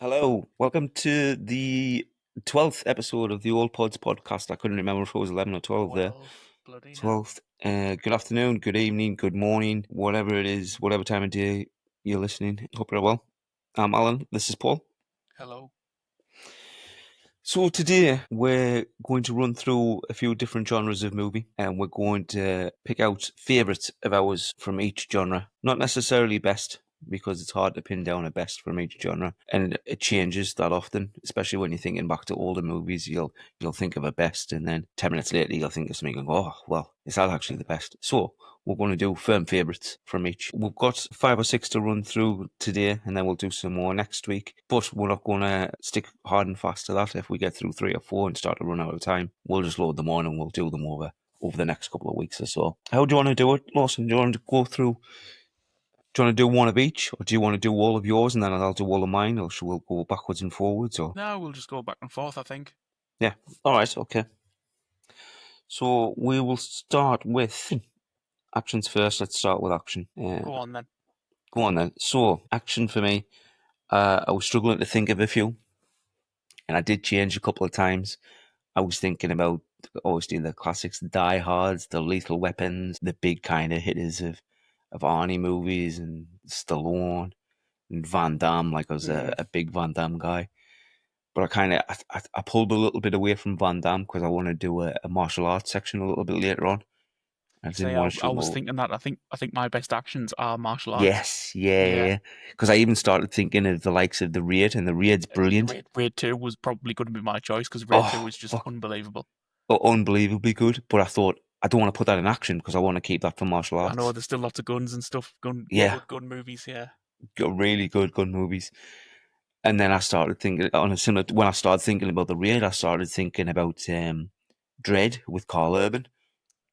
Hello, welcome to the 12th episode of the Old Pods podcast. I couldn't remember if it was 11 or 12 there. 12, bloody hell. 12th. Good afternoon, good evening, good morning, whatever it is, whatever time of day you're listening. Hope you're well. I'm Alan, this is Paul. Hello. So today we're going to run through a few different genres of movie and we're going to pick out favourites of ours from each genre. Not necessarily best, because it's hard to pin down a best from each genre, and it changes that often, especially when you're thinking back to older movies. You'll think of a best, and then 10 minutes later you'll think of something and go, oh well, is that actually the best? So we're going to do firm favourites from each. We've got 5 or 6 to run through today, and then we'll do some more next week, but we're not going to stick hard and fast to that. If we get through 3 or 4 and start to run out of time, we'll just load them on and we'll do them over the next couple of weeks or so. How do you want to do it, Lawson? Do you want to go through? Do you want to do one of each, or do you want to do all of yours and then I'll do all of mine, or should we go backwards and forwards? Or No, we'll just go back and forth, I think. yeah, all right, okay. So we will start with actions first. Let's start with action. Go on then. Go on then. So action for me. I was struggling to think of a few, and I did change a couple of times. I was thinking about obviously the classics, the diehards, the lethal weapons, the big kind of hitters of Arnie movies and Stallone and Van Damme. Like I was a big Van Damme guy, but I pulled a little bit away from Van Damme because I want to do a martial arts section a little bit later on. I didn't want to I was thinking that. I think my best actions are martial arts. Yes, yeah. Because I even started thinking of the likes of the Raid, and the Raid's brilliant. Raid 2 was probably going to be my choice because Raid 2 was just unbelievable. Unbelievably good. But I thought, I don't want to put that in action because I want to keep that for martial arts. I know there's still lots of guns and stuff. Good movies, yeah. Got really good gun movies. And then I started thinking, when I started thinking about the Raid, I started thinking about Dredd with Carl Urban.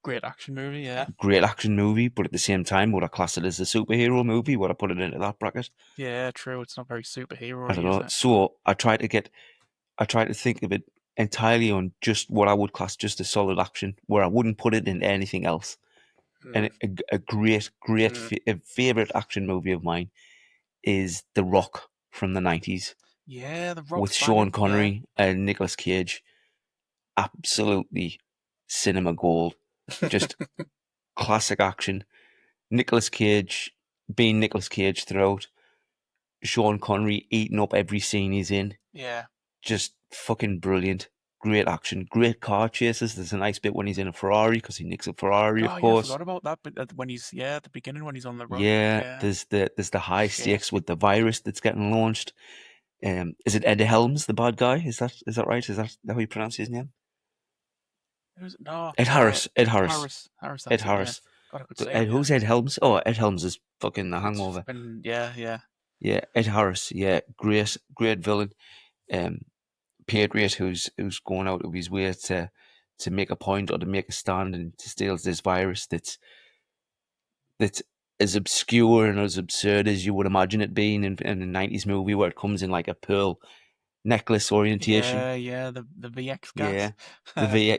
Great action movie, yeah. Great action movie, but at the same time, would I class it as a superhero movie? Would I put it into that bracket? Yeah, true. It's not very superhero. I don't know. So I tried to think of it entirely on just what I would class just a solid action, where I wouldn't put it in anything else. And a great favorite action movie of mine is The Rock from the 90s. Yeah, The Rock with Sean Connery and Nicolas Cage. Absolutely cinema gold. Just classic action. Nicolas Cage being Nicolas Cage throughout. Sean Connery eating up every scene he's in. Yeah. Just fucking brilliant. Great action. Great car chases. There's a nice bit when he's in a Ferrari because he nicks a Ferrari, of course. I forgot about that. But when he's at the beginning when he's on the run. Yeah. There's the high stakes with the virus that's getting launched. Is it Ed Helms, the bad guy? Is that right? Is that how you pronounce his name? No. Ed Harris. Ed Harris. Ed Harris. God, I could say who's Ed Helms? Oh, Ed Helms is fucking The Hangover. Yeah. Yeah, Ed Harris. Yeah, great villain. Patriot who's going out of his way to make a point or to make a stand and to steal this virus that's as obscure and as absurd as you would imagine it being in a 90s movie, where it comes in like a pearl necklace orientation. Yeah, the VX gas.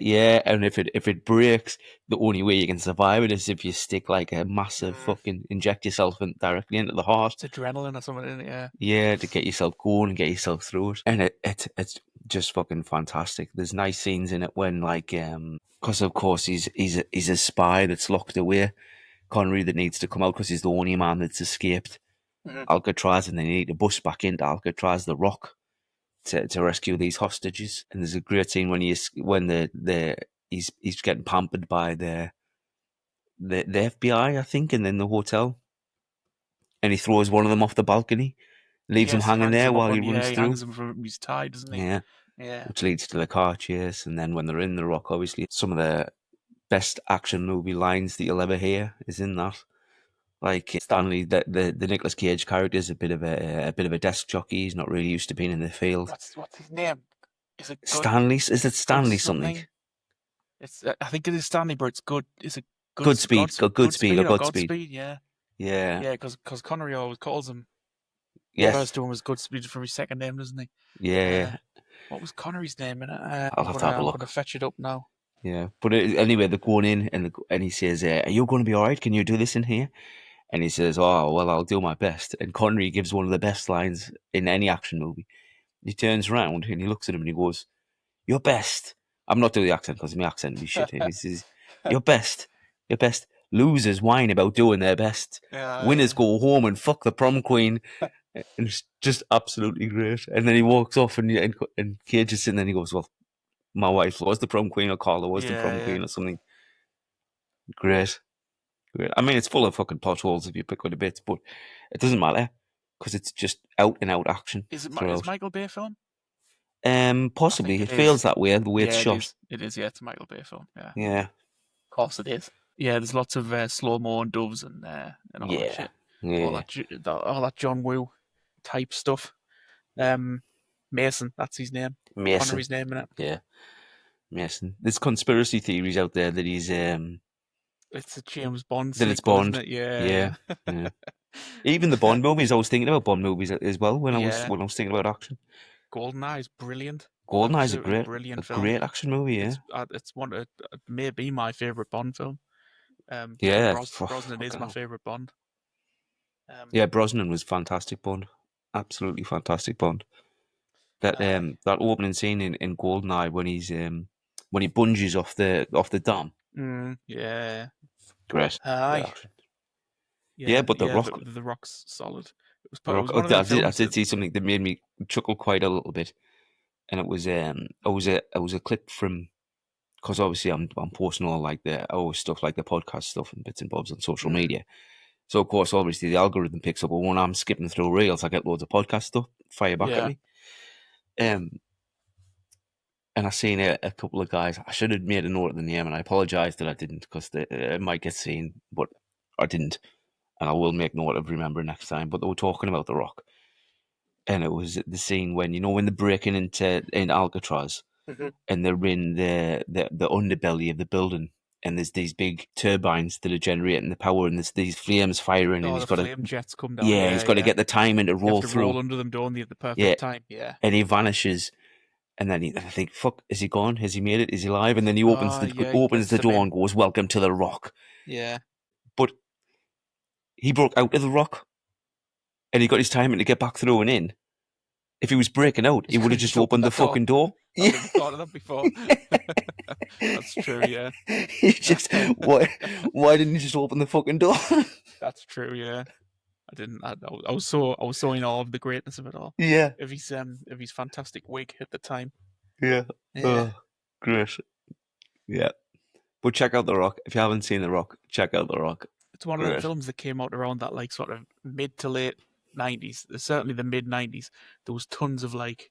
Yeah, and if it breaks, the only way you can survive it is if you stick like a massive fucking inject yourself directly into the heart. It's adrenaline or something, isn't it? Yeah. Yeah, to get yourself going and get yourself through it, and it's just fucking fantastic. There's nice scenes in it when because of course he's a spy that's locked away, Connery, that needs to come out because he's the only man that's escaped Alcatraz, and they need to bust back into Alcatraz, the Rock, to rescue these hostages. And there's a great scene when he's getting pampered by the FBI, I think, and then the hotel, and he throws one of them off the balcony, leaves him hanging there while he runs through. He hangs him from his tie, doesn't he? Yeah. Which leads to the car chase, and then when they're in the Rock, obviously some of the best action movie lines that you'll ever hear is in that. Like Stanley, the Nicolas Cage character is a bit of a desk jockey. He's not really used to being in the field. What's his name? Is it Stanley? Is it Stanley something? I think it is Stanley, but it's good. Is it Goodspeed? Godspeed. Yeah. Yeah. Because Connery always calls him. Yes. Refers to him as Goodspeed for his second name, doesn't he? Yeah. What was Connery's name in it? I'll have to have a look. I'm going to fetch it up now. Yeah, but anyway, they're going in, and he says, "Are you going to be all right? Can you do this in here?" And he says, "Oh, well, I'll do my best." And Connery gives one of the best lines in any action movie. He turns around and he looks at him and he goes, "Your best." I'm not doing the accent because my accent would be shit. And he says, "Your best, your best." Losers whine about doing their best. Winners go home and fuck the prom queen. And it's just absolutely great. And then he walks off and Cage is sitting there and he goes, "Well, my wife was the prom queen, or Carla was the prom queen, or something." Great. Great. I mean, it's full of fucking plot holes if you pick with the bits, but it doesn't matter because it's just out and out action Is throughout. Michael Bay film? Possibly. It it feels is. that way, the way it's shot. It is. It is, yeah, it's a Michael Bay film. Yeah. Yeah. Of course it is. Yeah, there's lots of slow-mo and doves and all that shit. Yeah. All that John Woo type stuff. Mason, that's his name. Mason. Connery's name in it. Yeah. Mason. There's conspiracy theories out there that he's It's a James Bond that it's sequel, Bond. isn't it? Yeah. Yeah. Even the Bond movies, I was thinking about Bond movies as well when I was thinking about action. GoldenEye is brilliant. GoldenEye is a brilliant film. great action movie. Yeah. It's one of maybe my favorite Bond film. Yeah. Brosnan is my favorite Bond. Yeah, Brosnan was fantastic Bond. Absolutely fantastic Bond. That that opening scene in GoldenEye when he bungees off the dam. Yeah. Great. Aye. Yeah, but the Rock. The Rock's solid. It was, The Rock. one of them films. I did see something that made me chuckle quite a little bit, and it was a clip from, because obviously I'm posting all like stuff like the podcast stuff and bits and bobs on social media. So of course, obviously the algorithm picks up. But when I'm skipping through reels, I get loads of podcast stuff fire back at me. And I seen a couple of guys. I should have made a note of the name, and I apologise that I didn't, because it might get seen, but I didn't, and I will make note of remembering next time. But they were talking about The Rock, and it was the scene when they're breaking in Alcatraz, and they're in the underbelly of the building, and there's these big turbines that are generating the power, and there's these flames firing, and he's got flame jets come down. Yeah, he's got to get the timing to roll through. Roll under them, don't they, at the perfect time. Yeah, and he vanishes. And then I think, fuck, is he gone? Has he made it? Is he alive? And then he opens the door and goes, "Welcome to the Rock." Yeah. But he broke out of the Rock, and he got his timing to get back through and in. If he was breaking out, he would have just opened the fucking door. I never thought of that before. That's true, yeah. He just why didn't he just open the fucking door? That's true, yeah. I didn't. I was so in awe of the greatness of it all. Yeah. Of his fantastic wig at the time. Yeah. Oh, great. Yeah. But check out The Rock. If you haven't seen The Rock, check out The Rock. It's one of the films that came out around that like sort of mid to late 90s. Certainly the mid 90s. There was tons of like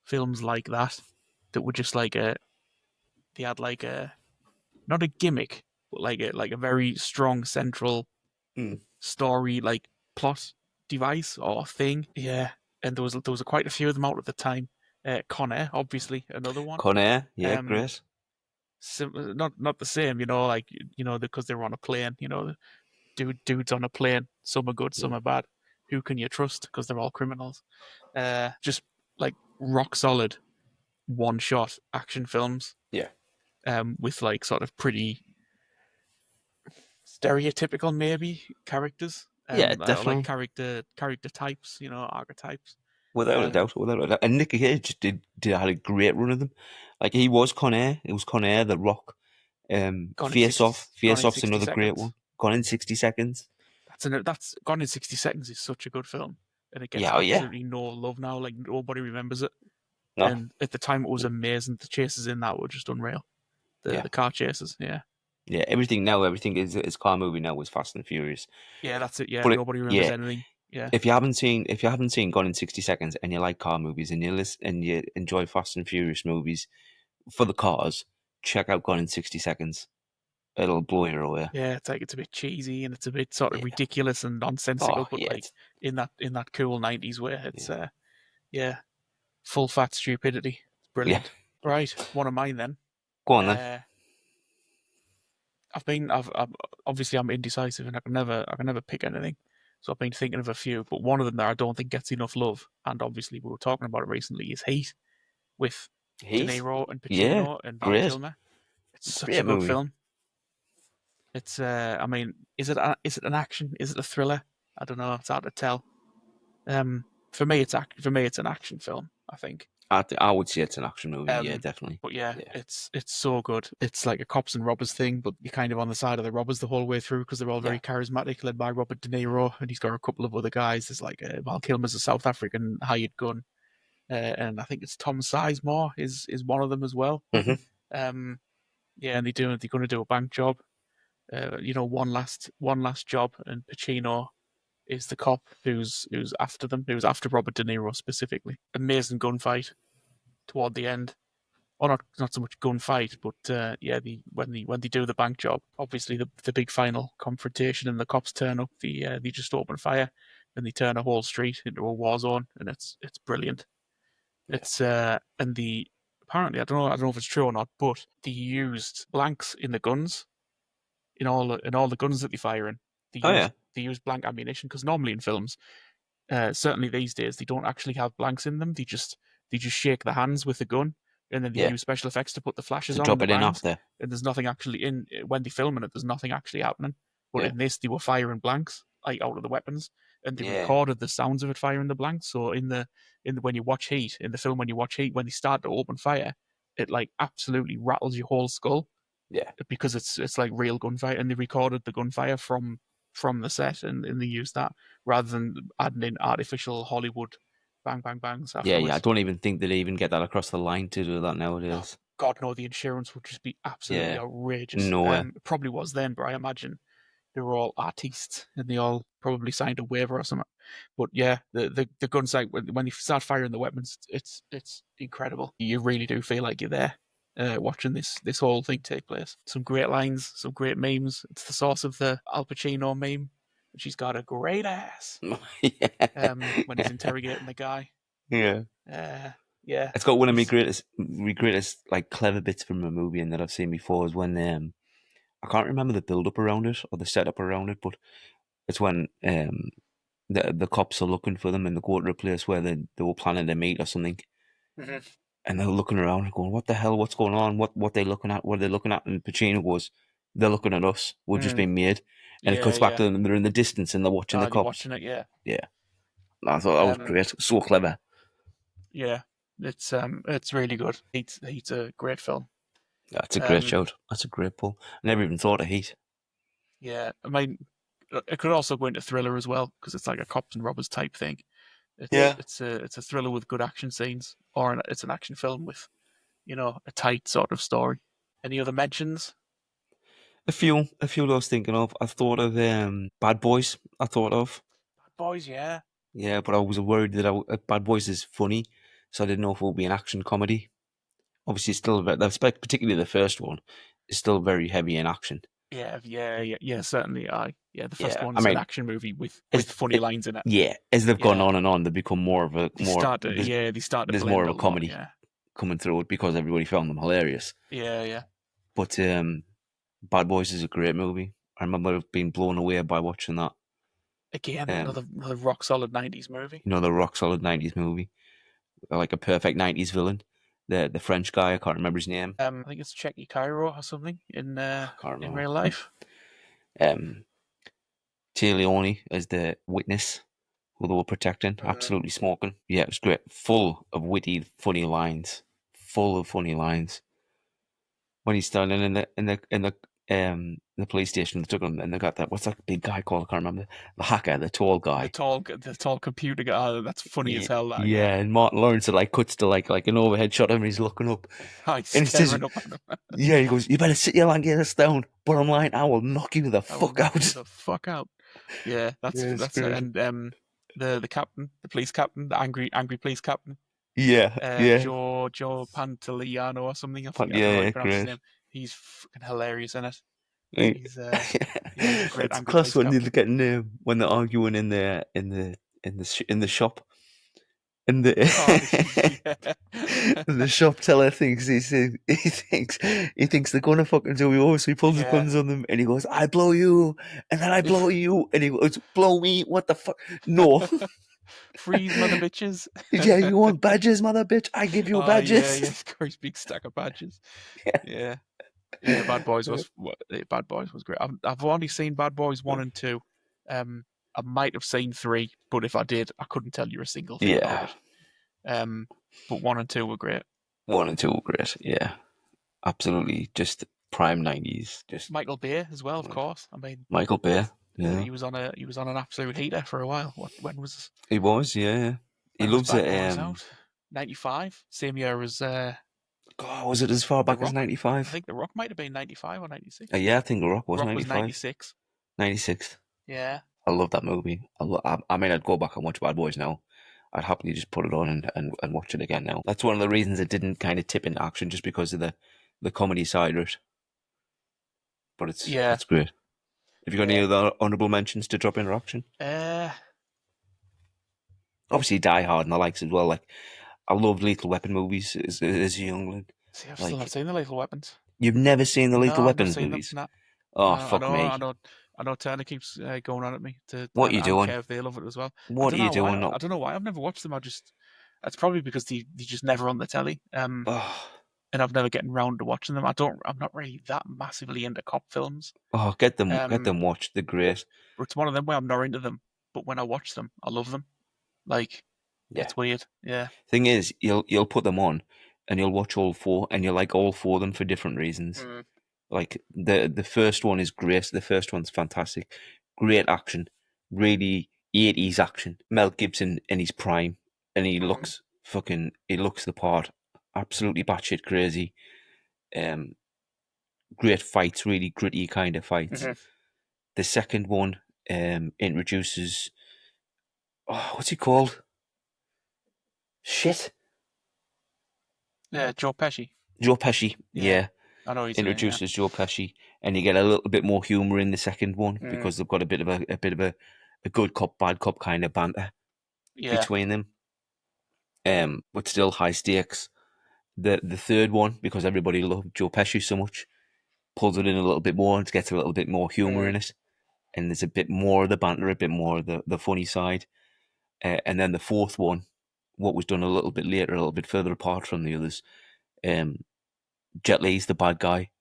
films like that were just like they had like not a gimmick, but like a very strong central story, like plot device or thing. Yeah, and there was quite a few of them out at the time. Con Air, obviously, another one. Con Air, yeah, great. Not the same, because they were on a plane. Dudes on a plane. Some are good, some are bad. Who can you trust? Because they're all criminals. Just like rock solid, one shot action films. Yeah. With like sort of pretty stereotypical maybe characters. Yeah, definitely. Like character types, archetypes. Without a doubt. And Nicky Cage had a great run of them. Like he was Con Air. It was Con Air, The Rock. Face Off's another great one. Gone in 60 Seconds. That's Gone in 60 Seconds is such a good film, and it gets absolutely no love now. Like nobody remembers it. No. And at the time, it was amazing. The chases in that were just unreal. The car chases, yeah. Yeah, everything is car movie now is Fast and Furious. Yeah, that's it. Yeah, but nobody remembers anything. Yeah. If you haven't seen Gone in 60 Seconds and you like car movies and you enjoy Fast and Furious movies for the cars, check out Gone in 60 Seconds. It'll blow you away. Yeah, it's like it's a bit cheesy and it's a bit sort of ridiculous and nonsensical, but like in that cool 90s way. It's full fat stupidity. It's brilliant. Yeah. Right, one of mine then. Go on then. Obviously I'm indecisive and I can never pick anything. So I've been thinking of a few, but one of them that I don't think gets enough love, and obviously we were talking about it recently, is Heat, with De Niro and Pacino and Val Kilmer. It's such a good film. It's I mean, is it an action? Is it a thriller? I don't know. It's hard to tell. For me, for me, it's an action film, I think. I would say it's an action movie. Yeah, Um, definitely. but yeah, Yeah, it's so good. It's like a cops and robbers thing, but you're kind of on the side of the robbers the whole way through because they're all yeah. very charismatic, led by Robert De Niro, and he's got a couple of other guys. There's like Val Kilmer's a South African hired gun, and I think it's Tom Sizemore is one of them as well. Hmm. Um, yeah, and they're going to do a bank job. One last job, and Pacino is the cop who's after them, who's after Robert De Niro specifically. Amazing gunfight toward the end. Or not so much gunfight, but yeah, when they do the bank job, obviously the big final confrontation and the cops turn up, they just open fire and they turn a whole street into a war zone, and it's brilliant. Yeah. It's and the apparently I don't know if it's true or not, but they used blanks in the guns in all the guns that they fire in. Oh yeah, They use blank ammunition because normally in films, certainly these days, they don't actually have blanks in them. They just shake the hands with the gun, and then they yeah. use special effects to put the flashes To on and drop the it in bangs. after. And there's nothing actually in when they're filming it. There's nothing actually happening. But Yeah, in this, they were firing blanks like out of the weapons, and they yeah, recorded the sounds of it firing the blanks. So in the when you watch Heat in the film, when you watch Heat, when they start to open fire, it like absolutely rattles your whole skull yeah, because it's like real gunfire, and they recorded the gunfire from the set, and they used that rather than adding in artificial Hollywood bang bang bangs yeah, yeah. I afterwards. don't even think they'd even get that across the line to do that Oh, nowadays. God, no, the insurance would just be absolutely Yeah, outrageous. no way. It probably was then, but I imagine they were all artistes and they all probably signed a waiver or something. But yeah, the gun sight when you start firing the weapons, it's incredible. You really do feel like you're there. Watching this whole thing take place, some great lines, some great memes. It's the source of the Al Pacino meme. She's got a great ass. When he's Yeah, interrogating the guy. yeah. Uh, yeah, It's got one of he's my greatest like clever bits from a movie and that I've seen before is when I can't remember the build up around it or the setup around it, but it's when the cops are looking for them and they go to a place where they were planning to meet or something, Mhm. and they're looking around and going, "What the hell? What's going on? What they looking at? What are they looking at?" And Pacino goes, "They're looking at us. We're just Mm, being made." And it yeah, cuts back yeah. to them and they're in the distance and they're watching the You're cops. watching it, yeah. Yeah, I thought that was Um, great. So clever. yeah. It's really good. Heat's a great film. That's a great Um, shout. That's a great pull. I never even thought of Heat. yeah. I mean, it could also go into thriller as well because it's like a cops and robbers type thing. Yeah. It's a thriller with good action scenes, or it's an action film with a tight sort of story. Any other mentions? A few I was thinking of. I thought of Bad Boys. I thought of. Boys, yeah. Yeah, but I was worried that Bad Boys is funny, so I didn't know if it would be an action comedy. Obviously, it's still particularly the first one, is still very heavy in action. Yeah. Certainly, yeah. The first Yeah, I one's an mean, action movie with as funny lines in it. yeah, as they've gone Yeah, on and on, they become more of a they start to there's more blend of a a lot. comedy Yeah, coming through it because everybody found them hilarious. yeah. But Bad Boys is a great movie. I remember being blown away by watching that. Again, Um, another rock solid '90s movie. the rock solid '90s movie, like a perfect '90s villain. The French guy, I can't remember his name. I think it's Checky Cairo or something I can't in remember. real life. Um, Tia Leone as the witness who they were protecting, Mhm. absolutely smoking. Yeah, it was great. Full of witty, funny lines. Full of funny lines. When he's standing in the police station, they took him and they got that. What's that big guy called? I can't remember. The hacker, the tall guy. The tall computer guy. Oh, that's funny as Yeah, hell. That yeah. yeah. And Martin Lawrence it like cuts to like an overhead shot of him. And he's looking up, Oh, he's and he says, staring up at him. "Yeah." He goes, "You better sit your ass down." Bottom line, I will knock you the I will fuck knock you out. the fuck out. Yeah, Yeah, it's that's it. great. And the captain, the police captain, the angry police captain, Yeah, yeah, Joe Pantoliano or something. I don't know yeah, how you yeah. pronounce his Great. name. He's fucking hilarious in it. Right. He's yeah, he's a great It's angry class police when they're captain. getting when they're arguing in the shop, and the Oh yeah. and the shop teller thinks he thinks they're gonna fucking do you over, so he pulls the Yeah. guns on them and he goes, "I blow you," and then I blow you, and he goes, "Blow me? What the fuck? No." Freeze, mother bitches. Yeah, you want badges, mother bitch? I give you Oh yeah, badges. yeah. He's got his big stack of badges. Yeah, Yeah. Yeah, Bad Boys was great. I've only seen Bad Boys 1 and 2. I might have seen 3, but if I did, I couldn't tell you a single thing about Yeah, it. But 1 and 2 were great. 1 and 2 were great. Yeah, absolutely, just prime 90s. Just Michael Bay as well, of course. I mean, Michael Bay. Yeah, he was on an absolute heater for a while. he was. Yeah, he When was loves Bad it. Boys out? 95, same year as God, was it as far The back as Rock. I 95? think The Rock might have been 95 or 96. Yeah, I think The Rock was Rock was 95, 96. 96. Yeah, I love that movie. I mean, I'd go back and watch Bad Boys now. I'd happily just put it on and watch it again now. That's one of the reasons it didn't kind of tip into action, just because of the comedy side of it. But yeah, it's great. Have you got any yeah. other honourable mentions to drop into action? Uh, Obviously, Die Hard and the likes as well. Like, I loved Lethal Weapon movies as a youngling. See, I've still not Like, seen the Lethal Weapons. you've never seen the No, Lethal I've not Weapons seen them. movies? No, Oh, no. fuck me. I know. Turner keeps going on at me What and you I don't doing? care if they love it as well. I What don't are you know why. doing? I don't know why I've never watched them. That's probably because they just never on the telly. Oh, And I've never gotten round to watching them. I'm not really that massively into cop films. oh, get Um, them watched. They're great. but it's one of them where I'm not into them, but when I watch them, I love them. Like, Yeah. it's weird. Yeah. Thing is, you'll put them on, and you'll watch all four, and you'll like all four of them for different reasons. Mm. Like the first one is great. The first one's fantastic. Great action, really 80s action. Mel Gibson in his prime, and Mm-hmm. he looks the part. Absolutely batshit crazy. Um, Great fights, really gritty kind of fights. Mm-hmm. The second one introduces, what's he called? Shit, Yeah, Joe Pesci. Joe Pesci. Yeah, Yeah, I know he's in it. Yeah. introduces Joe Pesci, and you get a little bit more humor in the second one Mm. because they've got a bit of a good cop bad cop kind of banter Yeah. between them. But still high stakes. The third one, because everybody loved Joe Pesci so much, pulls it in a little bit more and gets a little bit more humor Mm. in it, and there's a bit more of the banter, a bit more of the funny side. And then the fourth one, what was done a little bit later, a little bit further apart from the others. Um, Jet Li's the bad guy,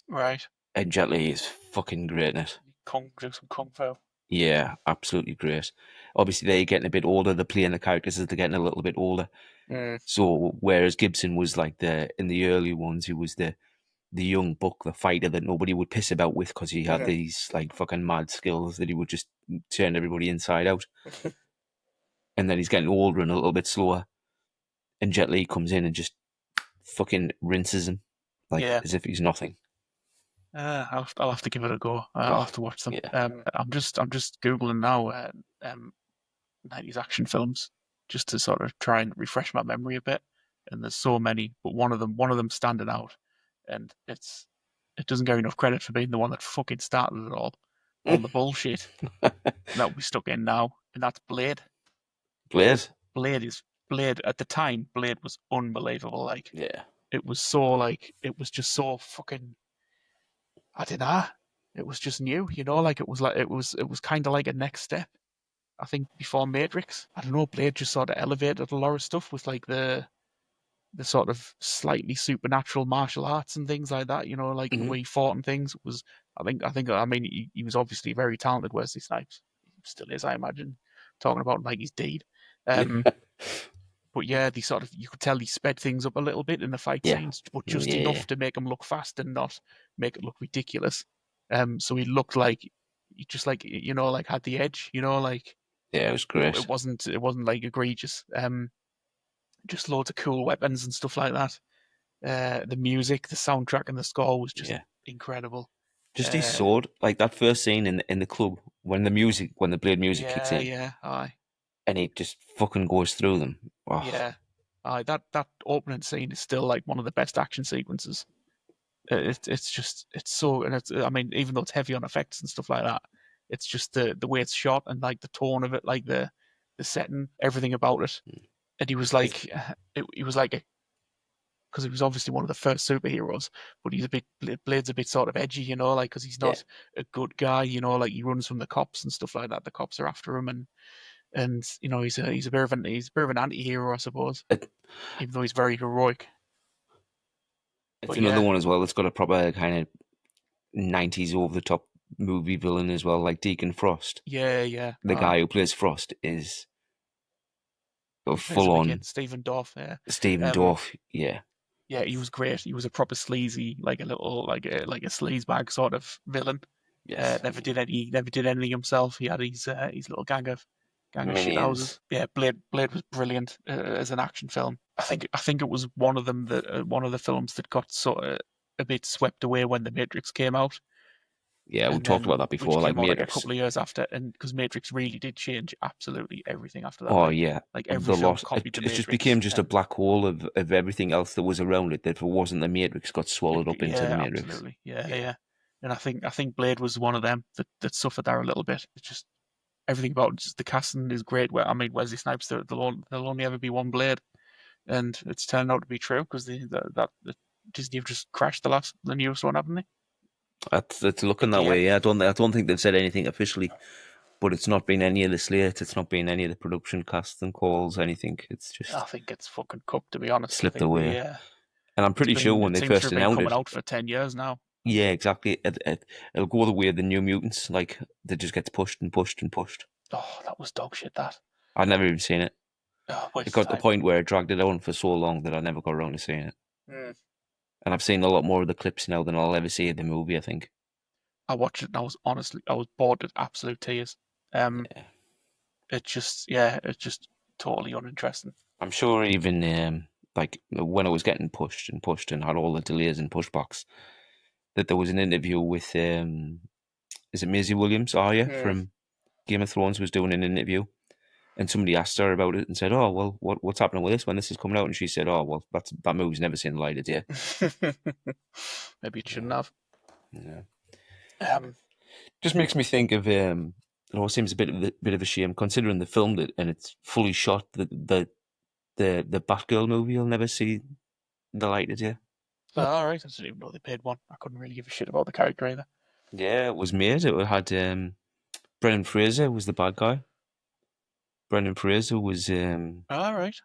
Right. and Jet Li is fucking great in it. Do some kung fu. Yeah, absolutely great. Obviously, they're getting a bit older. They're playing the characters as they're getting a little bit older. Mm. So whereas Gibson was like in the early ones, he was the young buck, the fighter that nobody would piss about with because he had Mm-hmm. these like fucking mad skills that he would just turn everybody inside out. And then he's getting older and a little bit slower, and Jet Li comes in and just fucking rinses him like Yeah. as if he's nothing. I'll have to give it a go. I'll Oh, have to watch them. yeah. I'm just googling now. 90s action films just to sort of try and refresh my memory a bit. And there's so many, but one of them standing out, and it doesn't get enough credit for being the one that fucking started it all the bullshit that we stuck in now, and that's Blade. Blade. Blade at the time. Blade was unbelievable. Like Yeah. it was just so fucking. I don't know. It was just new, you know. Like it was kind of like a next step. I think before Matrix, I don't know. Blade just sort of elevated a lot of stuff with like the sort of slightly supernatural martial arts and things like that. You know, like the Hmm. way he fought and things was. I mean, he was obviously very talented, Wesley Snipes. He still is, I imagine. Talking about like his deed. Um, but yeah, the sort of you could tell he sped things up a little bit in the fight Yeah. scenes, but just Yeah. enough to make him look fast and not make it look ridiculous. So he looked like he just like you know like had the edge, you know, like Yeah. It was great. it wasn't like egregious. Just loads of cool weapons and stuff like that. The music, the soundtrack, and the score was just Yeah. incredible. Just his Uh, sword, like that first scene in the club when the Blade music kicks in, yeah, aye, and it just fucking goes through them. Oh, yeah, aye. That opening scene is still like one of the best action sequences. It's just it's so and it's I mean even though it's heavy on effects and stuff like that, it's just the way it's shot and like the tone of it, like the setting, everything about it. And he was is like he was like a because he was obviously one of the first superheroes, but he's a bit Blade's a bit sort of edgy, you know, like because he's yeah. not a good guy, you know, like he runs from the cops and stuff like that. The cops are after him, and you know he's a bit of an anti-hero, I suppose, It, even though he's very heroic. It's But another yeah, one as well that's got a proper kind of 90s over the top movie villain as well, like Deacon Frost. yeah. The guy who plays Frost is a Who plays him full again? on Stephen Dorff. Yeah, Stephen um, Dorff. Yeah. yeah, he was great. He was a proper sleazy, like a little, like a sleazebag sort of villain. Yes. Never did anything himself. He had his little gang of shit Minions. houses. Yeah, Blade was brilliant as an action film. I think it was one of them that one of the films that got sort of a bit swept away when The Matrix came out, Yeah, we and talked about then that which before, like came out like a Matrix. couple of years after, and because Matrix really did change absolutely everything after that. Oh yeah, Like every the film lot. copied The It just became Matrix, just a and black hole of everything else that was around it. That if it wasn't the Matrix, got swallowed up into the yeah, Matrix. absolutely, yeah, Yeah. yeah. And I think Blade was one of them that suffered there a little bit. It's just everything about just the casting is great. Where I mean, Wesley Snipes, there'll only ever be one Blade, and it's turned out to be true because the Disney have just crashed the newest one, haven't they? It's looking that Again, way. Yeah, I don't think they've said anything officially, but it's not been any of the slate. It's not been any of the production casts and calls. Anything. It's I just think it's fucking cooked. To be honest, I slipped think away. And I'm pretty sure when it they seems to first have been announced coming it, out for 10 years now. yeah, exactly. It'll go the way of the New Mutants. Like that just gets pushed and pushed and pushed. Oh, that was dog shit. That. I'd never even seen it. It Waste of got to the time. point where it dragged it on for so long that I never got around to seeing it. Mm. And I've seen a lot more of the clips now than I'll ever see of the movie, I think. I watched it and I was bored at absolute tears. Um, Yeah. it's just totally uninteresting. I'm sure even like when it was getting pushed and had all the delays and pushbacks, that there was an interview with is it Maisie Williams, Arya Mm. from Game of Thrones was doing an interview, and somebody asked her about it and said, "Oh well, what's happening with this when this is coming out?" And she said, "Oh well, that movie's never seen the light of day." Maybe it shouldn't Yeah, have. yeah. Um, Just makes me think of it all seems a bit of a shame considering the film that and it's fully shot the Batgirl movie will never see the light of day. all right, I didn't even know they paid one. I couldn't really give a shit about the character either. Yeah, it was made. It had Brendan Fraser was the bad guy. Brendan Fraser was All right,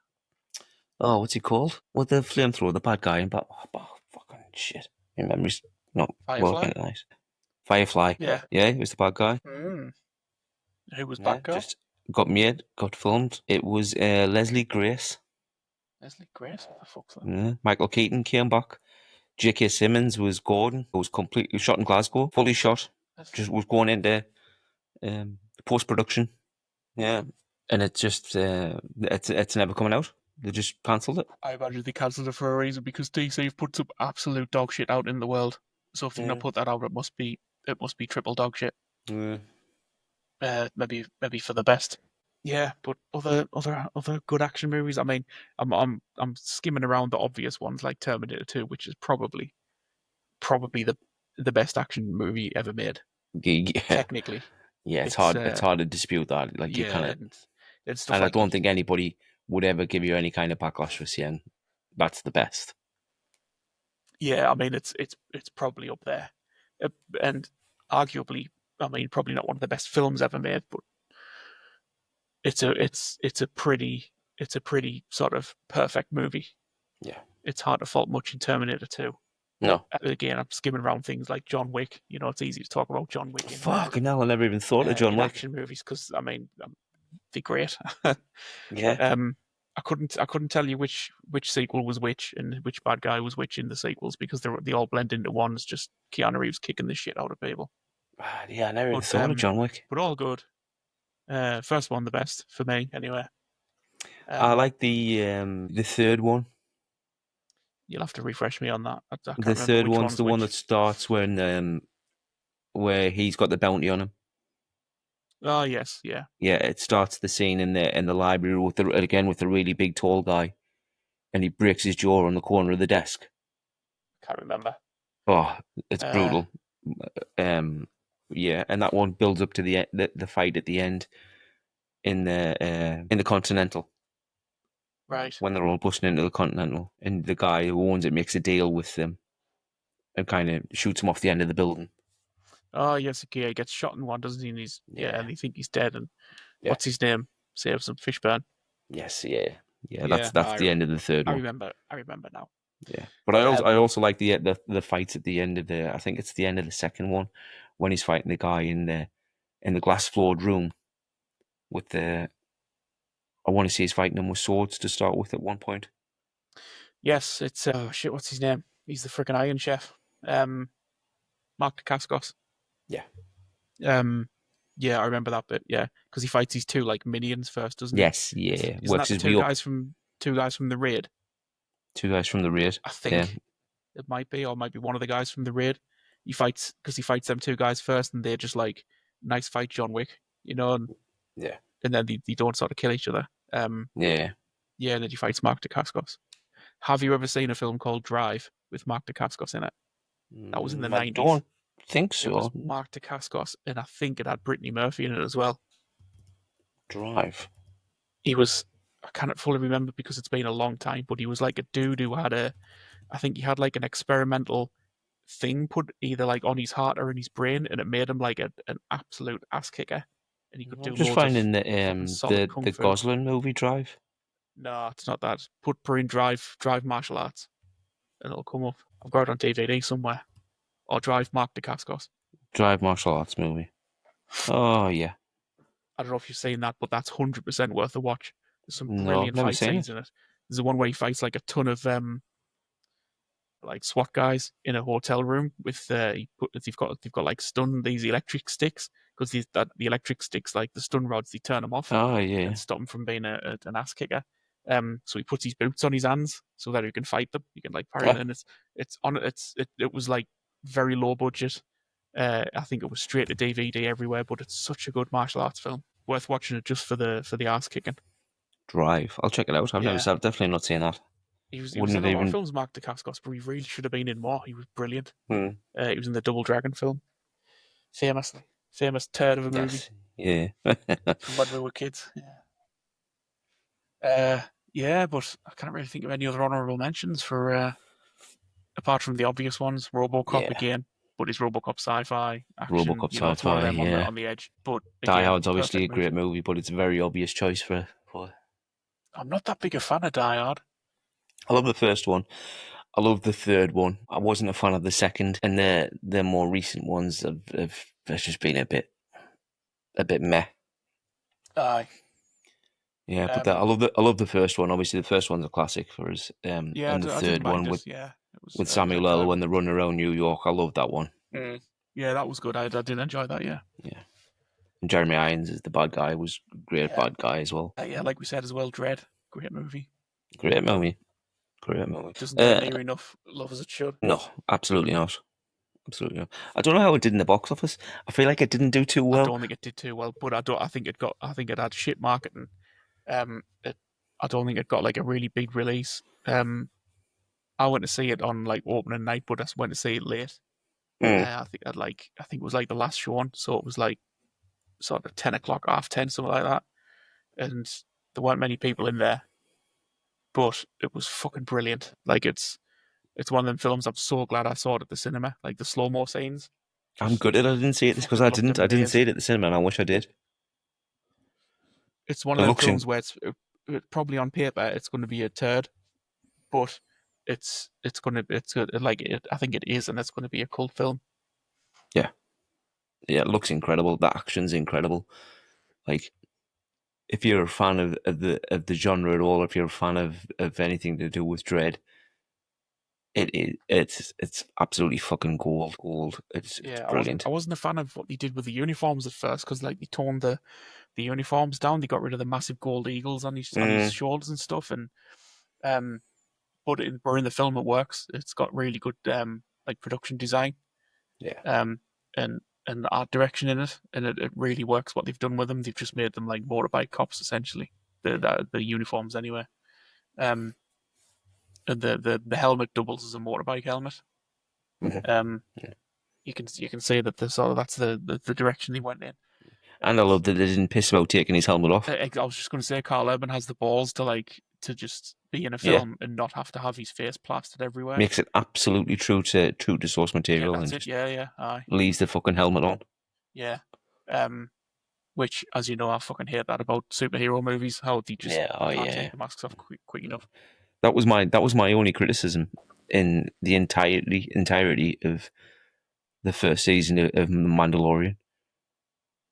oh, what's he called? What the flamethrower, the bad guy in fucking shit. My memory's not Firefly. working tonight. Firefly. Yeah. Yeah, he was the bad guy. Mm. Who was Yeah, Batgirl? just got made, got filmed. It was Leslie Grace. Leslie Grace. What the fuck's that? Yeah. Michael Keaton came back. J.K. Simmons was Gordon. It was completely shot in Glasgow, fully shot. Just was going into post production. Yeah, and it's just it's never coming out. They just cancelled it. I imagine they cancelled it for a reason because DC have put some absolute dog shit out in the world. So if they're gonna Yeah. put that out, it must be triple dog shit. Yeah. Maybe for the best. Yeah, but other good action movies. I mean, I'm skimming around the obvious ones like Terminator 2, which is probably the best action movie ever made. Yeah, Technically, yeah. It's it's hard. It's hard to dispute that. Like you kind yeah, of, and stuff and I like don't think anybody would ever give you any kind of backlash for saying that's the best. yeah. I mean, it's probably up there, Uh, and arguably, I mean, probably not one of the best films ever made, but it's a pretty sort of perfect movie. Yeah. It's hard to fault much in Terminator 2. But No. again, I'm skimming around things like John Wick. You know, it's easy to talk about John Wick Fucking hell! I never even thought of John in Wick. action movies because I mean they're great. Yeah. um, I couldn't tell you which sequel was which and which bad guy was which in the sequels because they all blend into one. It's just Keanu Reeves kicking the shit out of people. Yeah, I never even But thought of John Wick. all good. First one the best for me anyway. I Um, like the third one. you'll have to refresh me on that. I The can't remember third which one's one's the one that which. starts when where he's got the bounty on him. Oh yes, yeah. Yeah, it starts the scene in the library with with the really big tall guy, and he breaks his jaw on the corner of the desk. Can't remember. Oh, it's Uh, brutal. Um, yeah, and that one builds up to the fight at the end in the Continental right. when they're all busting into the Continental, and the guy who owns it makes a deal with them and kind of shoots him off the end of the building. Oh yes, okay. He gets shot in one, doesn't he? And Yeah, and they think he's dead. And yeah, what's his name? Saves him. Fishburne. yes, yeah, yeah. Yeah, That's the end of the third I one. remember. I remember now. Yeah, but I also like the fight at the end of the. I think it's the end of the second one when he's fighting the guy in the glass floored room with the. I want to see he's fighting him with swords to start with at one point. Yes, it's oh shit, what's his name? He's the freaking Iron Chef. Mark Dacascos. Yeah. Yeah, I remember that bit. Yeah, because he fights these two like minions first, doesn't he? Yes. Yeah. Isn't that Works the his way up. two guys from the raid? Two guys from the raid. I Yeah. think it might be, or it might be one of the guys from the raid. He fights because he fights them two guys first, and they're just like nice fight, John Wick, Yeah. and then they don't sort of kill each other. Yeah. Yeah, and then he fights Mark Dacascos. Have you ever seen a film called Drive with Mark Dacascos in it? That was in the I 90s. don't think It was so. Mark Dacascos, and I think it had Brittany Murphy in it as well. Drive. He was, I can't fully remember because it's been a long time, but he was like a dude who had I think he had like an experimental thing put either like on his heart or in his brain, and it made him like an absolute ass kicker, and he could I'm do just loads of finding fucking solid kung the fu. Gosling movie Drive. No, it's not that. Put in Drive martial arts, and it'll come up. I've got it on DVD somewhere. Or Drive Mark Dacascos. Drive martial arts movie. Oh yeah. I don't know if you've seen that, but that's 100% worth a watch. There's some No, I've brilliant never fight seen scenes it. in it. There's the one where he fights like a ton of like SWAT guys in a hotel room with they've got like these electric sticks because the electric sticks like the stun rods they turn them off Oh and yeah. stop him from being an ass kicker. So he puts his boots on his hands so that he can fight them. He can like parry them, and it was like very low budget. I think it was straight to DVD everywhere, but it's such a good martial arts film. Worth watching it just for the ass kicking. Drive. I'll check it out. Yeah, I've definitely not seen that. he was Wouldn't in have a lot of even. films, Mark Dacascos, but he really should have been in more. He was brilliant. Hmm. He was in the Double Dragon film. Famous turd of a movie Yes. Yeah. from when we were kids. Yeah, but I can't really think of any other honourable mentions for apart from the obvious ones. RoboCop Yeah. again, but it's RoboCop sci-fi action. RoboCop It's one of sci-fi. them Yeah. on the edge. But Die again, Hard's obviously perfect a great movie. movie, but it's a very obvious choice for. I'm not that big a fan of Die Hard. I love the first one. I love the third one. I wasn't a fan of the second, and the more recent ones have just been a bit meh. Aye. Yeah, but I love the first one. Obviously, the first one's a classic for us. Yeah, And the I didn't third one mind it. Yeah, it was with the Samuel L. third when one. they're running around New York. I love that one. Yeah, that was good. I did enjoy that. Yeah. Yeah, and Jeremy Irons as the bad guy was a great Yeah. bad guy as well. Yeah, like we said as well, Dread, great movie. Great movie. Great movie. Doesn't get near enough love as it should. No, absolutely not. Absolutely not. I don't know how it did in the box office. I feel like it didn't do too I well. don't think it did too well, but I think it had shit marketing. I don't think it got like a really big release. I went to see it on like opening night, but I went to see it late. Mm. I think it was like the last show on, so it was like sort of 10 o'clock, 10:30, something like that, and there weren't many people in there, but it was fucking brilliant. Like it's one of them films I'm so glad I saw it at the cinema. Like the slow mo scenes. I'm good at it. I didn't see it because Fucking looked I didn't see it amazing. at the cinema, and I wish I did. It's one It of them looks in, films where it's probably on paper it's going to be a turd, but it's good. Like it, I think it is, and it's going to be a cult film. yeah, yeah. It looks incredible. The action's incredible. Like if you're a fan of the genre at all, if you're a fan of anything to do with Dread, it's absolutely fucking gold. It's Yeah, brilliant. I wasn't a fan of what they did with the uniforms at first because like they toned the uniforms down. They got rid of the massive gold eagles on his shoulders and stuff, and um, but in the film it works. It's got really good like production design Yeah, um and art direction in it, and it really works what they've done with them. They've just made them like motorbike cops essentially. The uniforms anyway. Um, and the helmet doubles as a motorbike helmet. Mhm. Um, Yeah. you can see that that's the direction they went in. And I And love that they didn't piss about taking his helmet off. I was just going to say, Carl Urban has the balls to just be in a Yeah, film and not have to have his face plastered everywhere. makes it absolutely true to source Yeah, material, and that's it. just Yeah, aye, leaves the fucking helmet on. yeah. Which, as you know, I fucking hate that about superhero movies. How they just Yeah, oh can't yeah. take the masks off quick enough. That was my only criticism in the entirety of the first season of The Mandalorian.